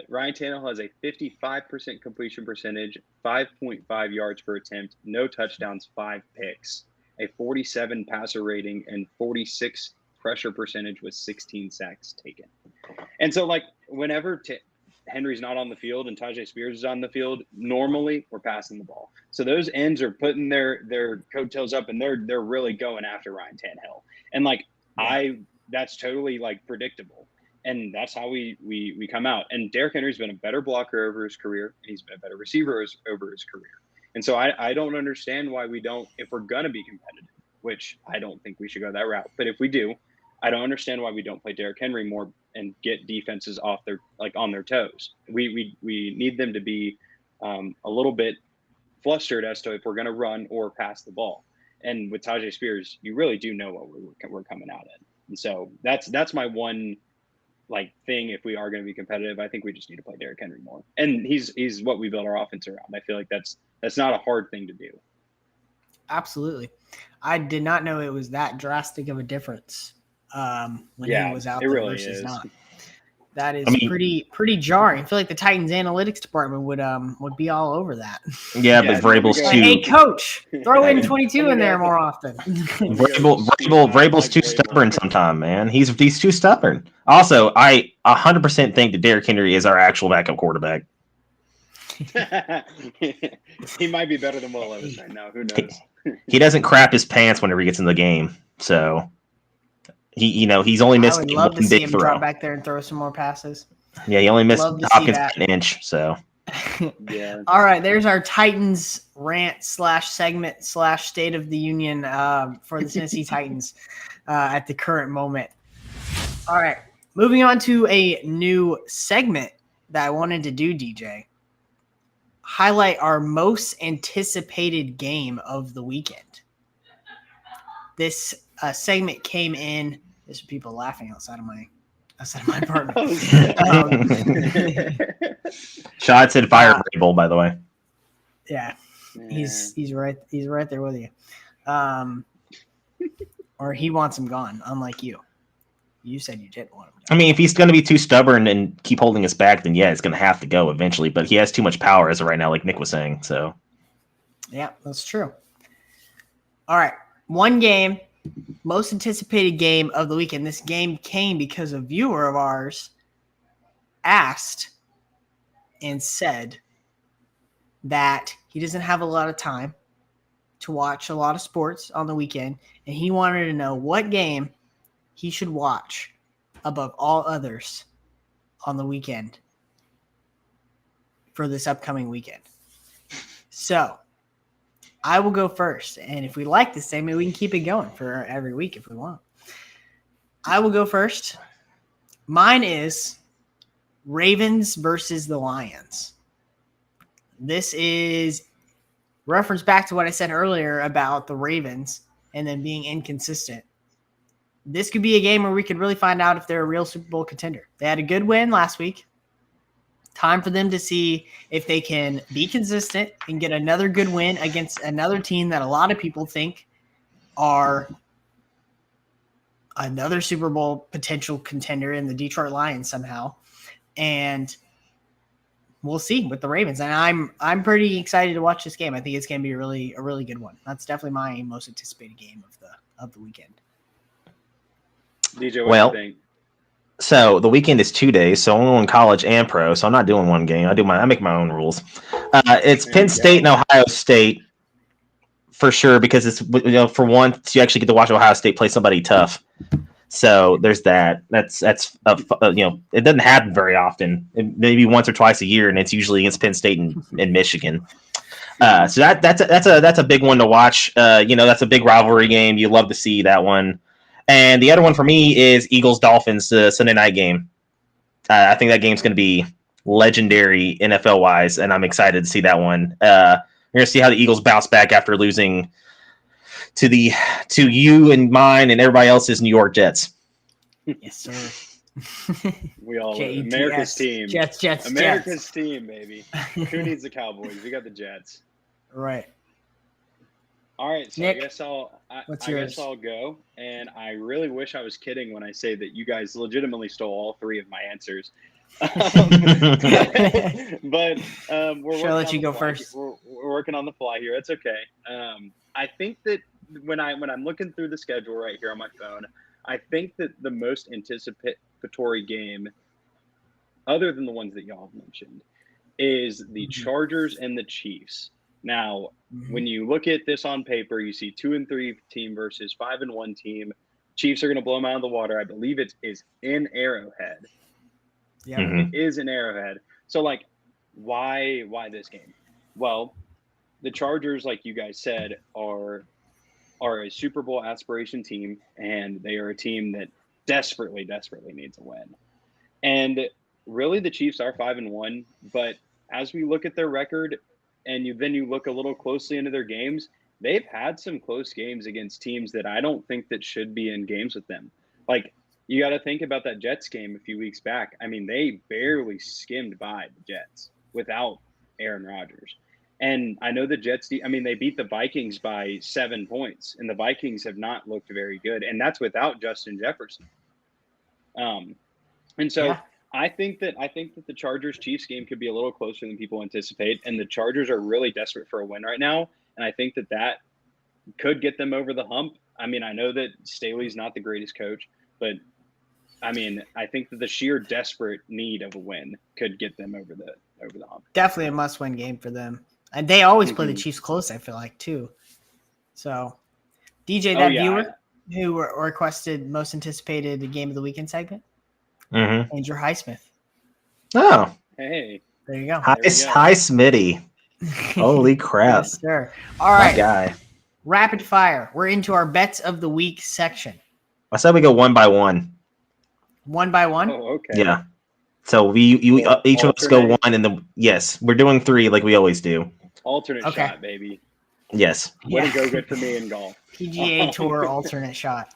Ryan Tannehill has a 55% completion percentage, 5.5 yards per attempt, no touchdowns, 5 picks, a 47 passer rating, and 46 pressure percentage with 16 sacks taken. And so, like, whenever Henry's not on the field and Tajay Spears is on the field, normally we're passing the ball. So those ends are putting their coattails up, and they're really going after Ryan Tannehill. And like, that's totally like predictable. And that's how we come out. And Derrick Henry's been a better blocker over his career, and he's been a better receiver over his career. And so I don't understand why we don't, if we're going to be competitive, which I don't think we should go that route. But if we do, I don't understand why we don't play Derrick Henry more and get defenses off their, like, on their toes. We need them to be a little bit flustered as to if we're going to run or pass the ball. And with Tajay Spears, you really do know what we're coming out in. And so that's my one, like, thing. If we are going to be competitive, I think we just need to play Derrick Henry more. And he's what we build our offense around. I feel like that's not a hard thing to do. Absolutely. I did not know it was that drastic of a difference when he was out there really versus is. Not. That is pretty jarring. I feel like the Titans analytics department would be all over that. Yeah, but Vrabel's too. Hey, coach, throw in 22 in there more often. Vrabel's too stubborn sometimes, man. He's too stubborn. Also, I 100% think that Derrick Henry is our actual backup quarterback. He might be better than Will Levis right now. Who knows? He doesn't crap his pants whenever he gets in the game. So he's only missed. I would love to see him drop back there and throw some more passes. Yeah, he only missed Hopkins an inch. So yeah. All right, there's our Titans rant / segment / State of the Union for the Tennessee Titans at the current moment. All right, moving on to a new segment that I wanted to do, DJ. Highlight our most anticipated game of the weekend. This segment came in. There's people laughing outside of my apartment. Shot said fire Rabel, by the way. Yeah, he's right there with you. Or he wants him gone, unlike you. You said you didn't want him gone. I mean, if he's going to be too stubborn and keep holding us back, then yeah, it's going to have to go eventually. But he has too much power as of right now, like Nick was saying. So, yeah, that's true. All right, one game, most anticipated game of the weekend. This game came because a viewer of ours asked and said that he doesn't have a lot of time to watch a lot of sports on the weekend, and he wanted to know what game he should watch above all others on the weekend for this upcoming weekend. So I will go first, and if we like this thing, maybe we can keep it going for every week if we want. I will go first. Mine is Ravens versus the Lions. This is reference back to what I said earlier about the Ravens and them being inconsistent. This could be a game where we could really find out if they're a real Super Bowl contender. They had a good win last week. Time for them to see if they can be consistent and get another good win against another team that a lot of people think are another Super Bowl potential contender in the Detroit Lions somehow. And we'll see with the Ravens. And I'm pretty excited to watch this game. I think it's going to be a really good one. That's definitely my most anticipated game of the weekend. DJ, what do you think? So the weekend is 2 days, so I'm in college and pro, so I'm not doing one game. I make my own rules. It's Penn State and Ohio State for sure, because it's, for once you actually get to watch Ohio State play somebody tough. So there's that. That's it doesn't happen very often. Maybe once or twice a year, and it's usually against Penn State and Michigan. So that's a big one to watch. That's a big rivalry game. You love to see that one. And the other one for me is Eagles-Dolphins, the Sunday night game. I think that game's going to be legendary NFL-wise, and I'm excited to see that one. We're going to see how the Eagles bounce back after losing to you and mine and everybody else's New York Jets. Yes, sir. We all America's team. Jets. America's team, baby. Who needs the Cowboys? We got the Jets. Right. All right, so Nick, I guess I'll go. And I really wish I was kidding when I say that you guys legitimately stole all three of my answers. But we're Should I let you go first? We're working on the fly here. It's okay. I think that when I'm looking through the schedule right here on my phone, I think that the most anticipatory game, other than the ones that y'all have mentioned, is the Chargers and the Chiefs. Now, when you look at this on paper, you see 2-3 team versus 5-1 team. Chiefs are going to blow them out of the water. I believe it is in Arrowhead. Yeah, It is in Arrowhead. So, why this game? Well, the Chargers, like you guys said, are a Super Bowl aspiration team, and they are a team that desperately needs a win. And really, the Chiefs are 5-1, but as we look at their record, and you look a little closely into their games, they've had some close games against teams that I don't think that should be in games with them. You got to think about that Jets game a few weeks back. I mean, they barely skimmed by the Jets without Aaron Rodgers. And I know the Jets, they beat the Vikings by 7 points, and the Vikings have not looked very good. And that's without Justin Jefferson. I think that the Chargers-Chiefs game could be a little closer than people anticipate, and the Chargers are really desperate for a win right now, and I think that could get them over the hump. I mean, I know that Staley's not the greatest coach, but I think that the sheer desperate need of a win could get them over the hump. Definitely a must-win game for them, and they always play the Chiefs close, I feel like, too. So, DJ, viewer who requested most anticipated game of the weekend segment. Andrew Highsmith. Oh, hey, there you go. Hi, Smitty. Holy crap! Yes, sir. All right, guy. Rapid fire. We're into our bets of the week section. I said we go one by one. One by one. Oh, okay. Yeah. So each of us go Alternate. one, and then yes, we're doing 3 like we always do. Alternate shot, baby. Yes. Wouldn't go good for me in golf. PGA Tour alternate shot.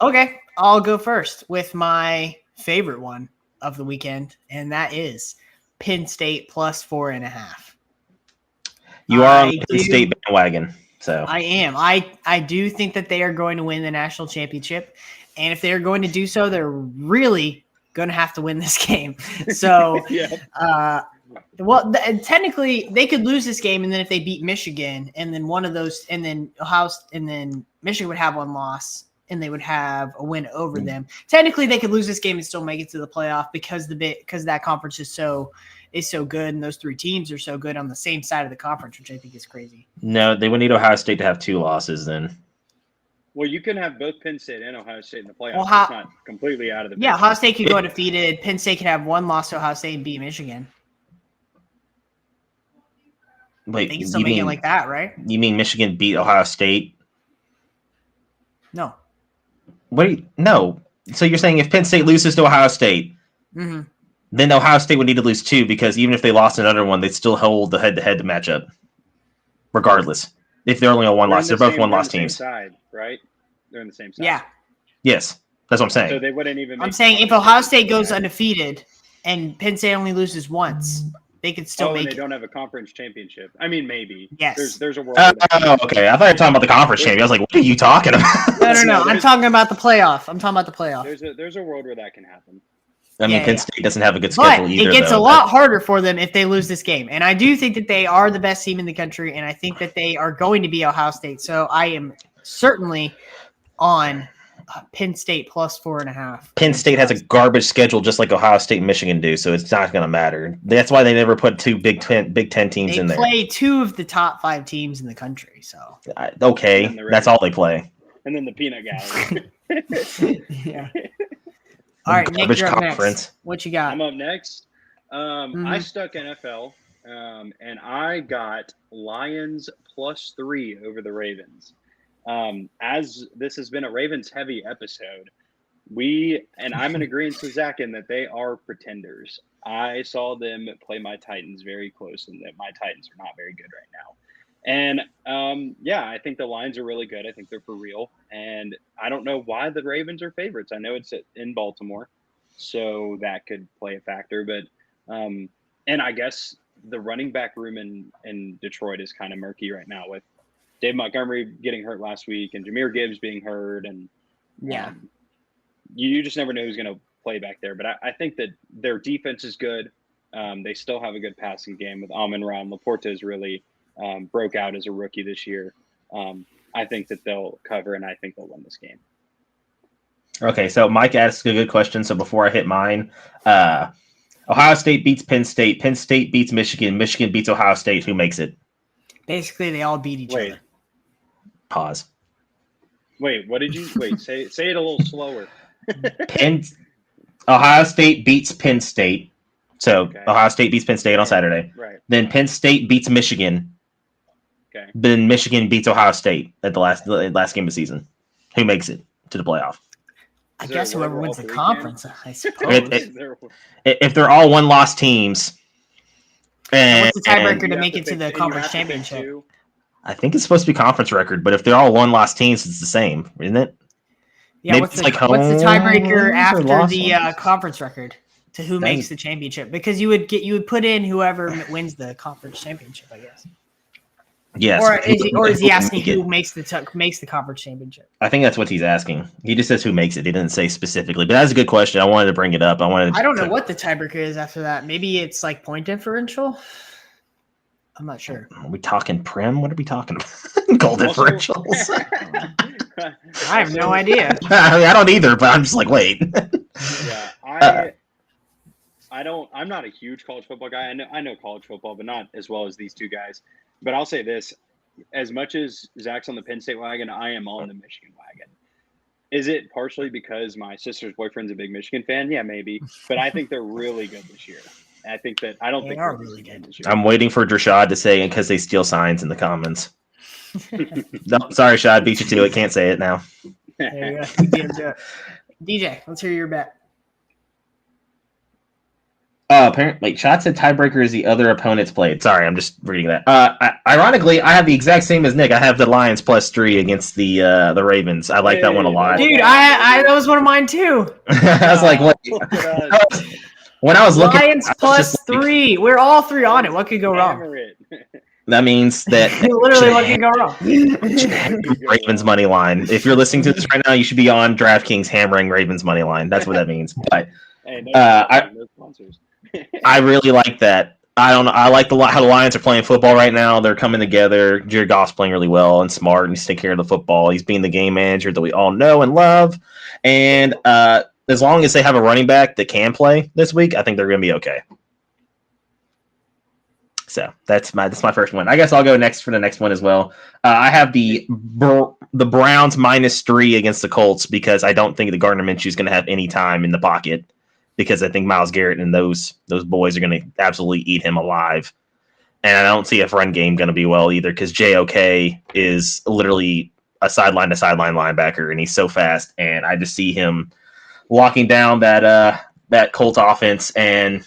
Okay, I'll go first with my favorite one of the weekend, and that is Penn State plus 4.5. You are on the Penn State bandwagon. So I am. I do think that they are going to win the national championship. And if they're going to do so, they're really going to have to win this game. So, technically, they could lose this game, and then if they beat Michigan, and then one of those, and then Michigan would have one loss, and they would have a win over them. Technically, they could lose this game and still make it to the playoff because that conference is so good, and those 3 teams are so good on the same side of the conference, which I think is crazy. No, they would need Ohio State to have 2 losses then. Well, you can have both Penn State and Ohio State in the playoffs. It's not completely out of the picture. Yeah, Ohio State could go undefeated. Penn State could have 1 loss to Ohio State and beat Michigan. Wait, they can still make it like that, right? You mean Michigan beat Ohio State? No. Wait, no. So you're saying if Penn State loses to Ohio State, then Ohio State would need to lose 2 because even if they lost another one, they'd still hold the head-to-head matchup, regardless. If they're only on 1 loss, they're both 1-loss teams. Side, right? They're in the same side. Yeah. Yes, that's what I'm saying. So they wouldn't even. I'm saying if Ohio State goes undefeated and Penn State only loses once, they could still make it. They don't have a conference championship. I mean, maybe. Yes. There's a world. Okay. I thought you were talking about the conference champion. I was like, what are you talking about? No. I'm talking about the playoff. There's a world where that can happen. I mean, Penn State doesn't have a good schedule either. It gets a lot harder for them if they lose this game. And I do think that they are the best team in the country, and I think that they are going to be Ohio State. So I am certainly on Penn State plus 4.5. Penn State has a garbage schedule just like Ohio State and Michigan do, so it's not going to matter. That's why they never put 2 Big Ten teams in there. They play 2 of the top 5 teams in the country. So okay, that's all they play. And then the peanut gallery. Yeah. All right, Nick, you're up next. What you got? I'm up next. I stuck NFL, and I got Lions plus 3 over the Ravens. As this has been a Ravens-heavy episode, I'm in agreement with Zach in that they are pretenders. I saw them play my Titans very close, and that my Titans are not very good right now. And I think the Lions are really good. I think they're for real. And I don't know why the Ravens are favorites. I know it's in Baltimore, so that could play a factor. But and I guess the running back room in Detroit is kind of murky right now with Dave Montgomery getting hurt last week and Jahmyr Gibbs being hurt. And you just never know who's going to play back there. But I think that their defense is good. They still have a good passing game with Amon-Ra. Laporta is really broke out as a rookie this year. I think that they'll cover, and I think they'll win this game. Okay, so Mike asked a good question. So before I hit mine, Ohio State beats Penn State. Penn State beats Michigan. Michigan beats Ohio State. Who makes it? Basically, they all beat each other. Pause. Wait, what did you – wait, say it a little slower. Ohio State beats Penn State. So Ohio State beats Penn State on Saturday. Right. Then Penn State beats Michigan. Okay. Then Michigan beats Ohio State at the last game of the season. Who makes it to the playoff? I guess whoever wins the conference, I suppose. If they're all 1-loss teams. And what's the tiebreaker to make it to the conference championship? I think it's supposed to be conference record, but if they're all 1-loss teams, it's the same, isn't it? Yeah, maybe what's the tiebreaker after the conference record to who makes the championship? Because you would put in whoever wins the conference championship, I guess. Yes. Or is he asking who makes the conference championship? I think that's what he's asking. He just says who makes it. He didn't say specifically, but that's a good question. I wanted to bring it up. I don't know what the tiebreaker is after that. Maybe it's like point differential. I'm not sure. Are we talking prim? What are we talking about? Goal differentials. I have no idea. I don't either, but I'm just like, wait. Yeah, I'm not a huge college football guy. I know college football, but not as well as these two guys. But I'll say this: as much as Zach's on the Penn State wagon, I am on the Michigan wagon. Is it partially because my sister's boyfriend's a big Michigan fan? Yeah, maybe. But I think they're really good this year. I think that I don't think they're really good this year. I'm waiting for Drashad to say it because they steal signs in the comments. No, sorry, Shad, beat you to it. Can't say it now. There you go. DJ, let's hear your bet. Apparently, wait, Shot said tiebreaker is the other opponent's played. Sorry, I'm just reading that. Ironically, I have the exact same as Nick. I have the Lions +3 against the Ravens. I like that one a lot. Dude, I that was one of mine too. I was like, what? When I was looking, Lions +3. We're all three on it. What could go wrong? That means that literally what can go wrong? Ravens money line. If you're listening to this right now, you should be on DraftKings hammering Ravens money line. That's what that means. But no sponsors. I really like that. I don't know. I like how the Lions are playing football right now. They're coming together. Jared Goff's playing really well and smart, and he's taking care of the football. He's being the game manager that we all know and love. And as long as they have a running back that can play this week, I think they're going to be okay. So that's my first one. I guess I'll go next for the next one as well. I have the Browns -3 against the Colts because I don't think the Gardner Minshew is going to have any time in the pocket because I think Myles Garrett and those boys are going to absolutely eat him alive. And I don't see a run game going to be well either because JOK is literally a sideline to sideline linebacker and he's so fast. And I just see him locking down that Colts offense. And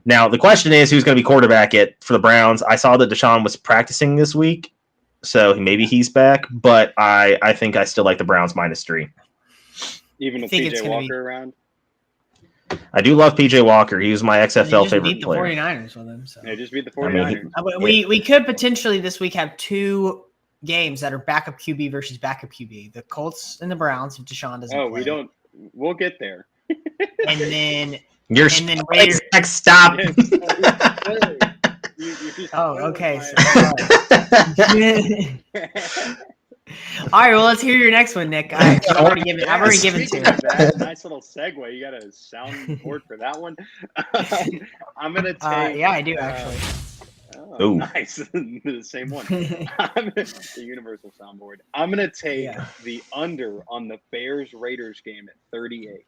now the question is who's going to be quarterback for the Browns. I saw that Deshaun was practicing this week, so maybe he's back. But I think I still like the Browns -3. Even with PJ Walker around. I do love PJ Walker. He was my XFL favorite player. Beat the 49ers with him. So. Yeah, just beat the 49ers. We could potentially this week have two games that are backup QB versus backup QB. The Colts and the Browns if Deshaun doesn't play. We don't. We'll get there. And then. Raiders. Stop. Okay. All right, well, let's hear your next one, Nick. I've already given to that. Nice little segue. You got a soundboard for that one? I'm going to take... yeah, I do, actually. Oh, nice. The same one. The universal soundboard. I'm going to take the under on the Bears-Raiders game at 38.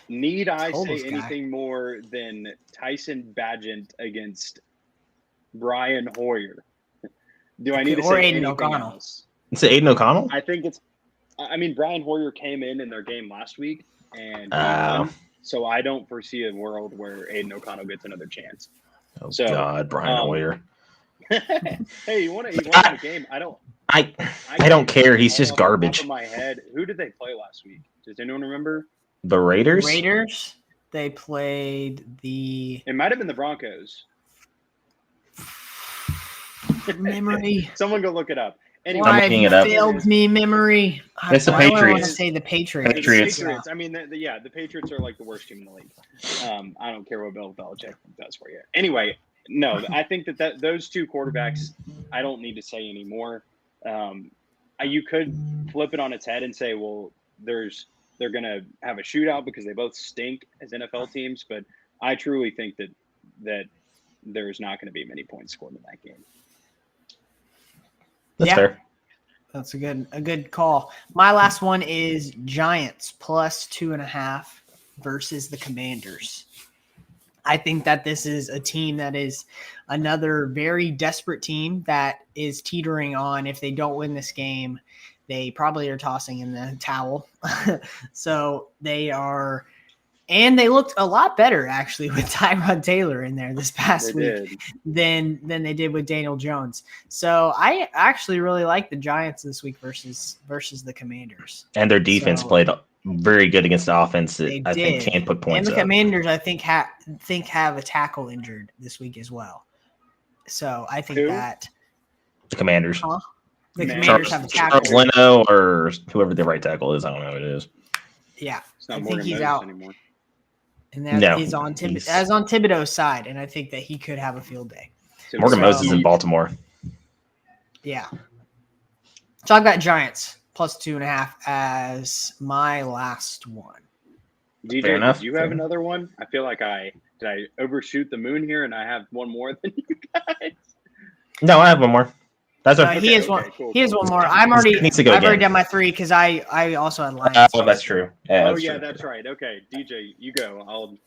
Need I say anything more than Tyson Bagent against Brian Hoyer? Do I need to say anything else? It's Aiden O'Connell? I think it's – I mean, Brian Hoyer came in their game last week, and so I don't foresee a world where Aiden O'Connell gets another chance. Oh, God, Brian Hoyer. Hey, you want a game? I don't care. He's just garbage. Off of my head, who did they play last week? Does anyone remember? The Raiders? They played the... It might have been the Broncos. Memory. Someone go look it up. Anyway, I'm looking it up. Failed me memory. It's the Patriots. I want to say the Patriots. I mean, the Patriots are like the worst team in the league. I don't care what Bill Belichick does for you. Anyway, no, I think that those two quarterbacks, I don't need to say anymore. You could flip it on its head and say, well, they're going to have a shootout because they both stink as NFL teams, but I truly think that there's not going to be many points scored in that game. That's fair. That's a good call. My last one is Giants +2.5 versus the Commanders. I think that this is a team that is another very desperate team that is teetering on. If they don't win this game, they probably are tossing in the towel. So they are, and they looked a lot better actually with Tyrod Taylor in there this past week than they did with Daniel Jones. So I actually really like the Giants this week versus the Commanders. And their defense played very good against the offense that I think can put points up. And the Commanders, I think have a tackle injured this week as well. So I think that the Commanders. The Commanders have a tackle. Charles Leno or whoever the right tackle is. I don't know who it is. Yeah. It's not I think he's out anymore. And that is on Thibodeau's side, and I think that he could have a field day. Morgan Moses in Baltimore. Yeah. So I've got Giants +2.5 as my last one. DJ, did you have another one? I feel like did I overshoot the moon here and I have one more than you guys? No, I have one more. That's okay. He has one. He has one more. I've already done my 3 because I also had Lions. Oh, that's true. Yeah, that's right. Okay, DJ, you go. I'll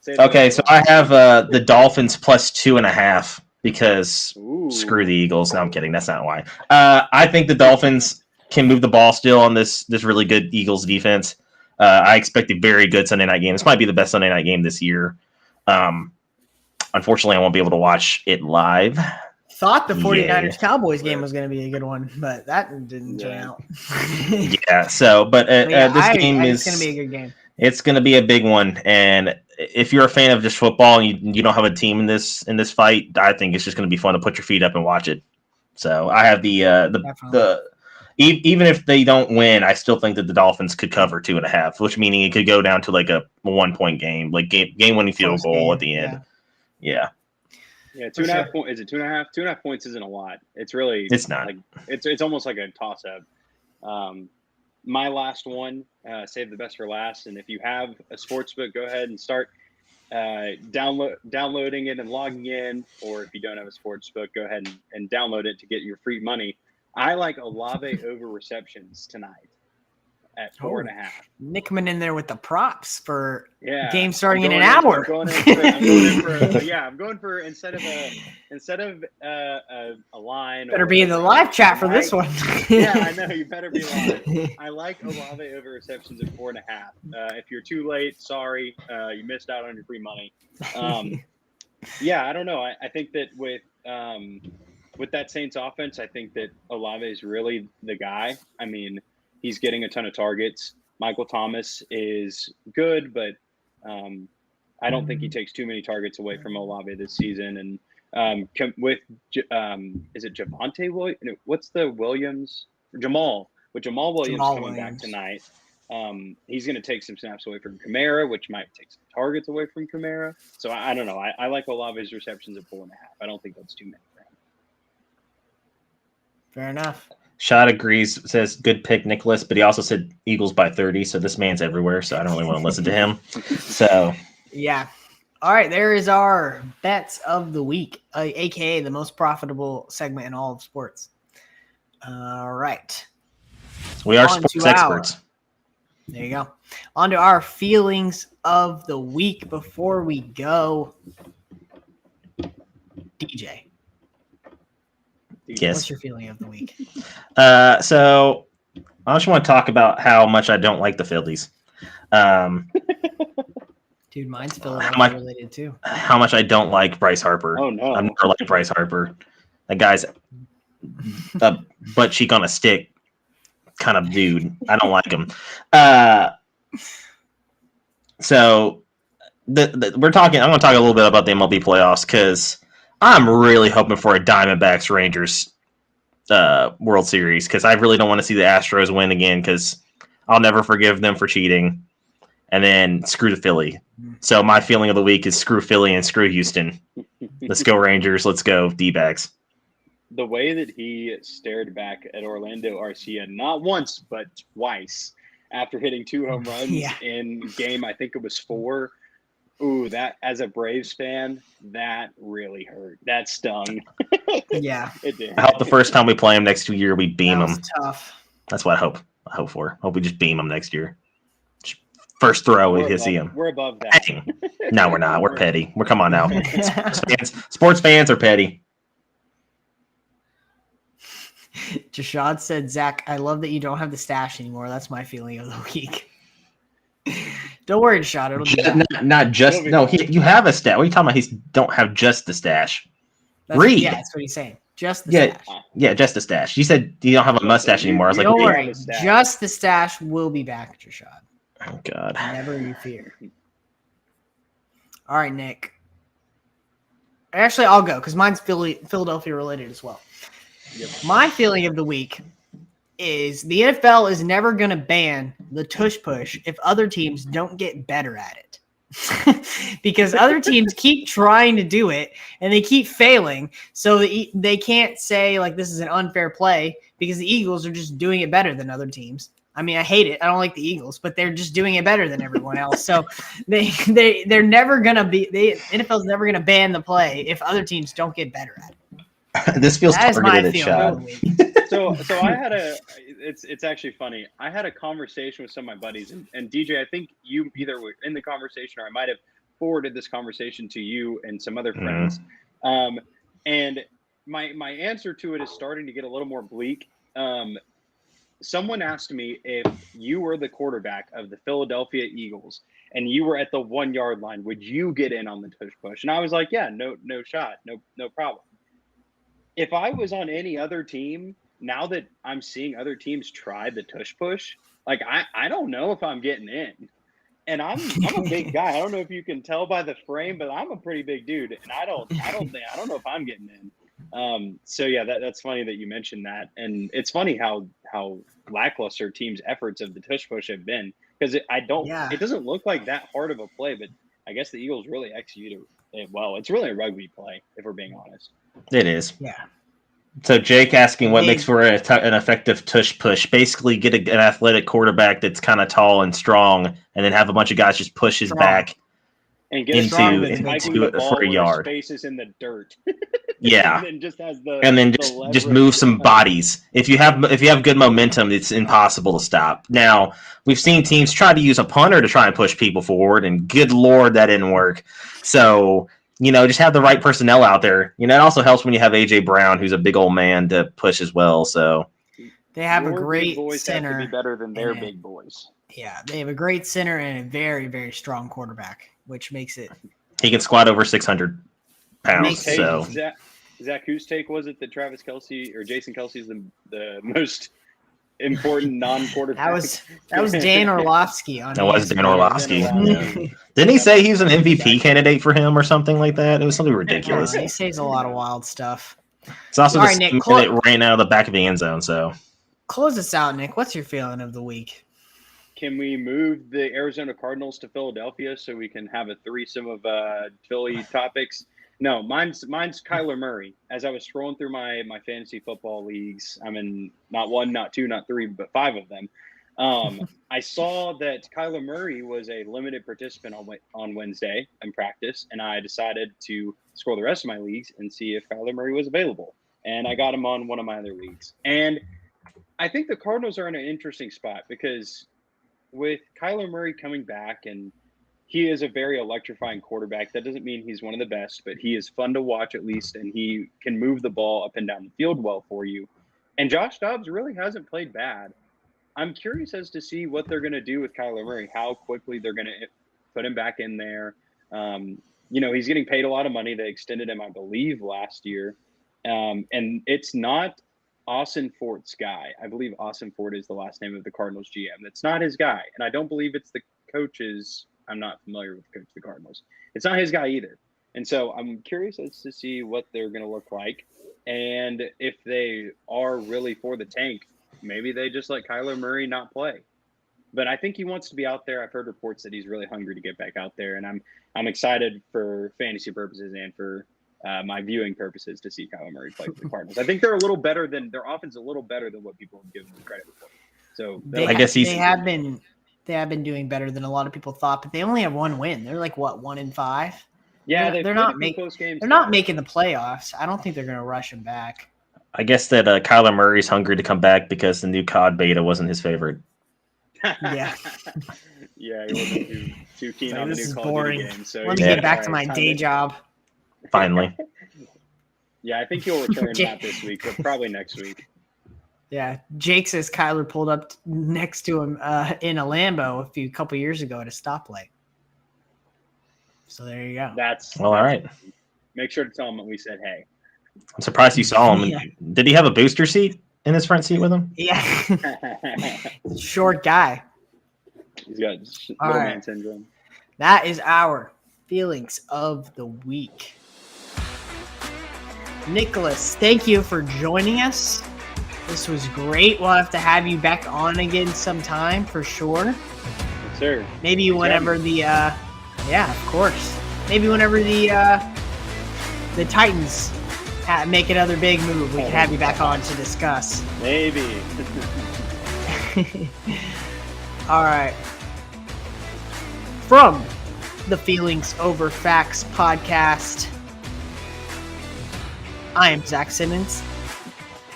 say. Okay, so I have the Dolphins +2.5 because screw the Eagles. No, I'm kidding. That's not why. I think the Dolphins can move the ball still on this really good Eagles defense. I expect a very good Sunday night game. This might be the best Sunday night game this year. Unfortunately, I won't be able to watch it live. Thought the 49ers Cowboys game was going to be a good one, but that didn't turn out. Yeah. So, but this game is going to be a good game. It's going to be a big one, and if you're a fan of just football and you don't have a team in this fight, I think it's just going to be fun to put your feet up and watch it. So I have the even if they don't win, I still think that the Dolphins could cover 2.5, which meaning it could go down to like a 1-point game, like game winning field goal at the end. Yeah. Yeah, 2.5 points. Is it 2.5? 2.5 points isn't a lot. It's really. It's not. Like it's almost like a toss up. My last one, save the best for last. And if you have a sportsbook, go ahead and start downloading it and logging in. Or if you don't have a sportsbook, go ahead and download it to get your free money. I like Olave over receptions tonight at 4.5. Nick coming in there with the props for game starting in an hour. I'm going for instead of a line. Better be in the live chat for this one. Yeah, I know you better be live. I like Olave over receptions at 4.5. If you're too late, sorry, you missed out on your free money. I don't know. I think that with that Saints offense, I think that Olave is really the guy. I mean, he's getting a ton of targets. Michael Thomas is good, but I don't think he takes too many targets away from Olave this season. And is it Javonte Williams? What's the Williams? Jamal. With Jamal Williams coming back tonight, he's going to take some snaps away from Kamara, which might take some targets away from Kamara. So I don't know. I like Olave's receptions at 4.5. I don't think that's too many for him. Fair enough. Shot agrees, says good pick, Nicholas, but he also said Eagles by 30. So this man's everywhere. So I don't really want to listen to him. So yeah. All right. There is our bets of the week, aka the most profitable segment in all of sports. All right. We are sports experts. There you go. On to our feelings of the week before we go. DJ. Yes. What's your feeling of the week? So I just want to talk about how much I don't like the Phillies. Dude, mine's Philadelphia related too. How much I don't like Bryce Harper. Oh no, I've never liked Bryce Harper. That guy's a butt cheek on a stick kind of dude. I don't like him. So we're talking. I'm going to talk a little bit about the MLB playoffs because I'm really hoping for a Diamondbacks Rangers World Series because I really don't want to see the Astros win again because I'll never forgive them for cheating. And then screw the Philly. So my feeling of the week is screw Philly and screw Houston. Let's go Rangers. Let's go D-backs. The way that he stared back at Orlando Arcia not once but twice after hitting 2 home runs in game, I think it was 4. Ooh, that as a Braves fan, that really hurt. That stung. Yeah, it did. I hope the first time we play him next year, we beam him. Tough. That's what I hope for. Hope we just beam him next year. First throw, we see him. We're above that. No, we're not. We're petty. Come on now. Sports fans are petty. Jashad said, Zach, I love that you don't have the stash anymore. That's my feeling of the week. Don't worry, Jashad. It'll be not just no. You have a stash. What are you talking about? He don't have just the stash. Read. Yeah, that's what he's saying. Just the stash. Yeah, just the stash. You said you don't have a mustache anymore. I was like, don't worry. Just the stash will be back, Jashad. Oh God. Never you fear. All right, Nick. Actually, I'll go because mine's Philadelphia related as well. Yep. My feeling of the week is the NFL is never going to ban the tush push if other teams don't get better at it. Because other teams keep trying to do it and they keep failing. So they can't say like this is an unfair play because the Eagles are just doing it better than other teams. I mean, I hate it. I don't like the Eagles, but they're just doing it better than everyone else. So they're never going to be – the NFL's never going to ban the play if other teams don't get better at it. This feels targeted at Shad. So I had it's actually funny. I had a conversation with some of my buddies, and DJ, I think you either were in the conversation or I might have forwarded this conversation to you and some other friends. And my answer to it is starting to get a little more bleak. someone asked me if you were the quarterback of the Philadelphia Eagles and you were at the 1 yard line, would you get in on the tush push? And I was like, yeah, no shot, no problem. If I was on any other team, now that I'm seeing other teams try the tush push, like I don't know if I'm getting in. And I'm a big guy. I don't know if you can tell by the frame, but I'm a pretty big dude, and I don't know if I'm getting in. So yeah, that's funny that you mentioned that, and it's funny how lackluster teams' efforts of the tush push have been, because it doesn't look like that hard of a play, but I guess the Eagles really executed it well. It's really a rugby play, if we're being honest. It is. Yeah. So Jake asking what makes for an effective tush push. Basically, get an athletic quarterback that's kind of tall and strong, and then have a bunch of guys just push his back and get into for a yard. Spaces in the dirt. Yeah, and then just move some bodies. If you have good momentum, it's impossible to stop. Now we've seen teams try to use a punter to try and push people forward, and good lord, that didn't work. So just have the right personnel out there. It also helps when you have AJ Brown, who's a big old man, to push as well. So they have your a great big boys center. Have to be better than their big boys. Yeah, they have a great center and a very, very strong quarterback, which makes it. He can squat over 600 pounds. So Zach, whose take was it that Travis Kelce or Jason Kelce is the most important non-quarterback? That was Dan Orlovsky. That was Dan Orlovsky. Yeah. Didn't he say he was an MVP candidate for him or something like that? It was something ridiculous. He says a lot of wild stuff. It's also the Nick, that ran out of the back of the end zone. So close us out, Nick. What's your feeling of the week? Can we move the Arizona Cardinals to Philadelphia so we can have a threesome of Philly topics? No, mine's Kyler Murray. As I was scrolling through my fantasy football leagues, I'm in not one, not two, not three, but 5 of them. I saw that Kyler Murray was a limited participant on Wednesday in practice, and I decided to scroll the rest of my leagues and see if Kyler Murray was available. And I got him on one of my other leagues. And I think the Cardinals are in an interesting spot because with Kyler Murray coming back, and he is a very electrifying quarterback. That doesn't mean he's one of the best, but he is fun to watch at least, and he can move the ball up and down the field well for you. And Josh Dobbs really hasn't played bad. I'm curious as to see what they're going to do with Kyler Murray, how quickly they're going to put him back in there. He's getting paid a lot of money. They extended him, I believe, last year. And it's not Austin Fort's guy. I believe Austin Fort is the last name of the Cardinals GM. That's not his guy. And I don't believe it's the coach's. I'm not familiar with the coach of the Cardinals. It's not his guy either. And so I'm curious as to see what they're going to look like. And if they are really for the tank, maybe they just let Kyler Murray not play. But I think he wants to be out there. I've heard reports that he's really hungry to get back out there. And I'm excited for fantasy purposes and for my viewing purposes to see Kyler Murray play for the Cardinals. I think their offense a little better than what people have given them credit for. So I guess they have been doing better than a lot of people thought, but they only have 1 win. They're like 1-5. Yeah, they're not making the playoffs. I don't think they're going to rush him back. I guess that Kyler Murray's hungry to come back because the new COD beta wasn't his favorite. Yeah. Yeah, he wasn't too keen on the new Call of Duty game. So let me get back to my day job. Finally. Yeah, I think he'll return not this week, but probably next week. Yeah, Jake says Kyler pulled up next to him in a Lambo a couple years ago at a stoplight. So there you go. All right. Make sure to tell him that we said hey. I'm surprised you saw him. Yeah. Did he have a booster seat in his front seat with him? Yeah. Short guy. He's got little man syndrome. That is our feelings of the week. Nicholas, thank you for joining us. This was great. We'll have to have you back on again sometime for sure. Yes, sir. Maybe whenever of course. Maybe whenever the Titans make another big move, we can have you back on to discuss. Maybe. All right. From the Feelings Over Facts podcast, I am Zach Simmons.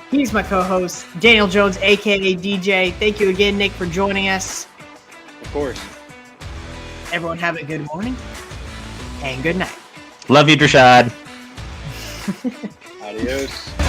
He's my co-host, Daniel Jones, a.k.a. DJ. Thank you again, Nick, for joining us. Of course. Everyone have a good morning and good night. Love you, Drashad. Adios.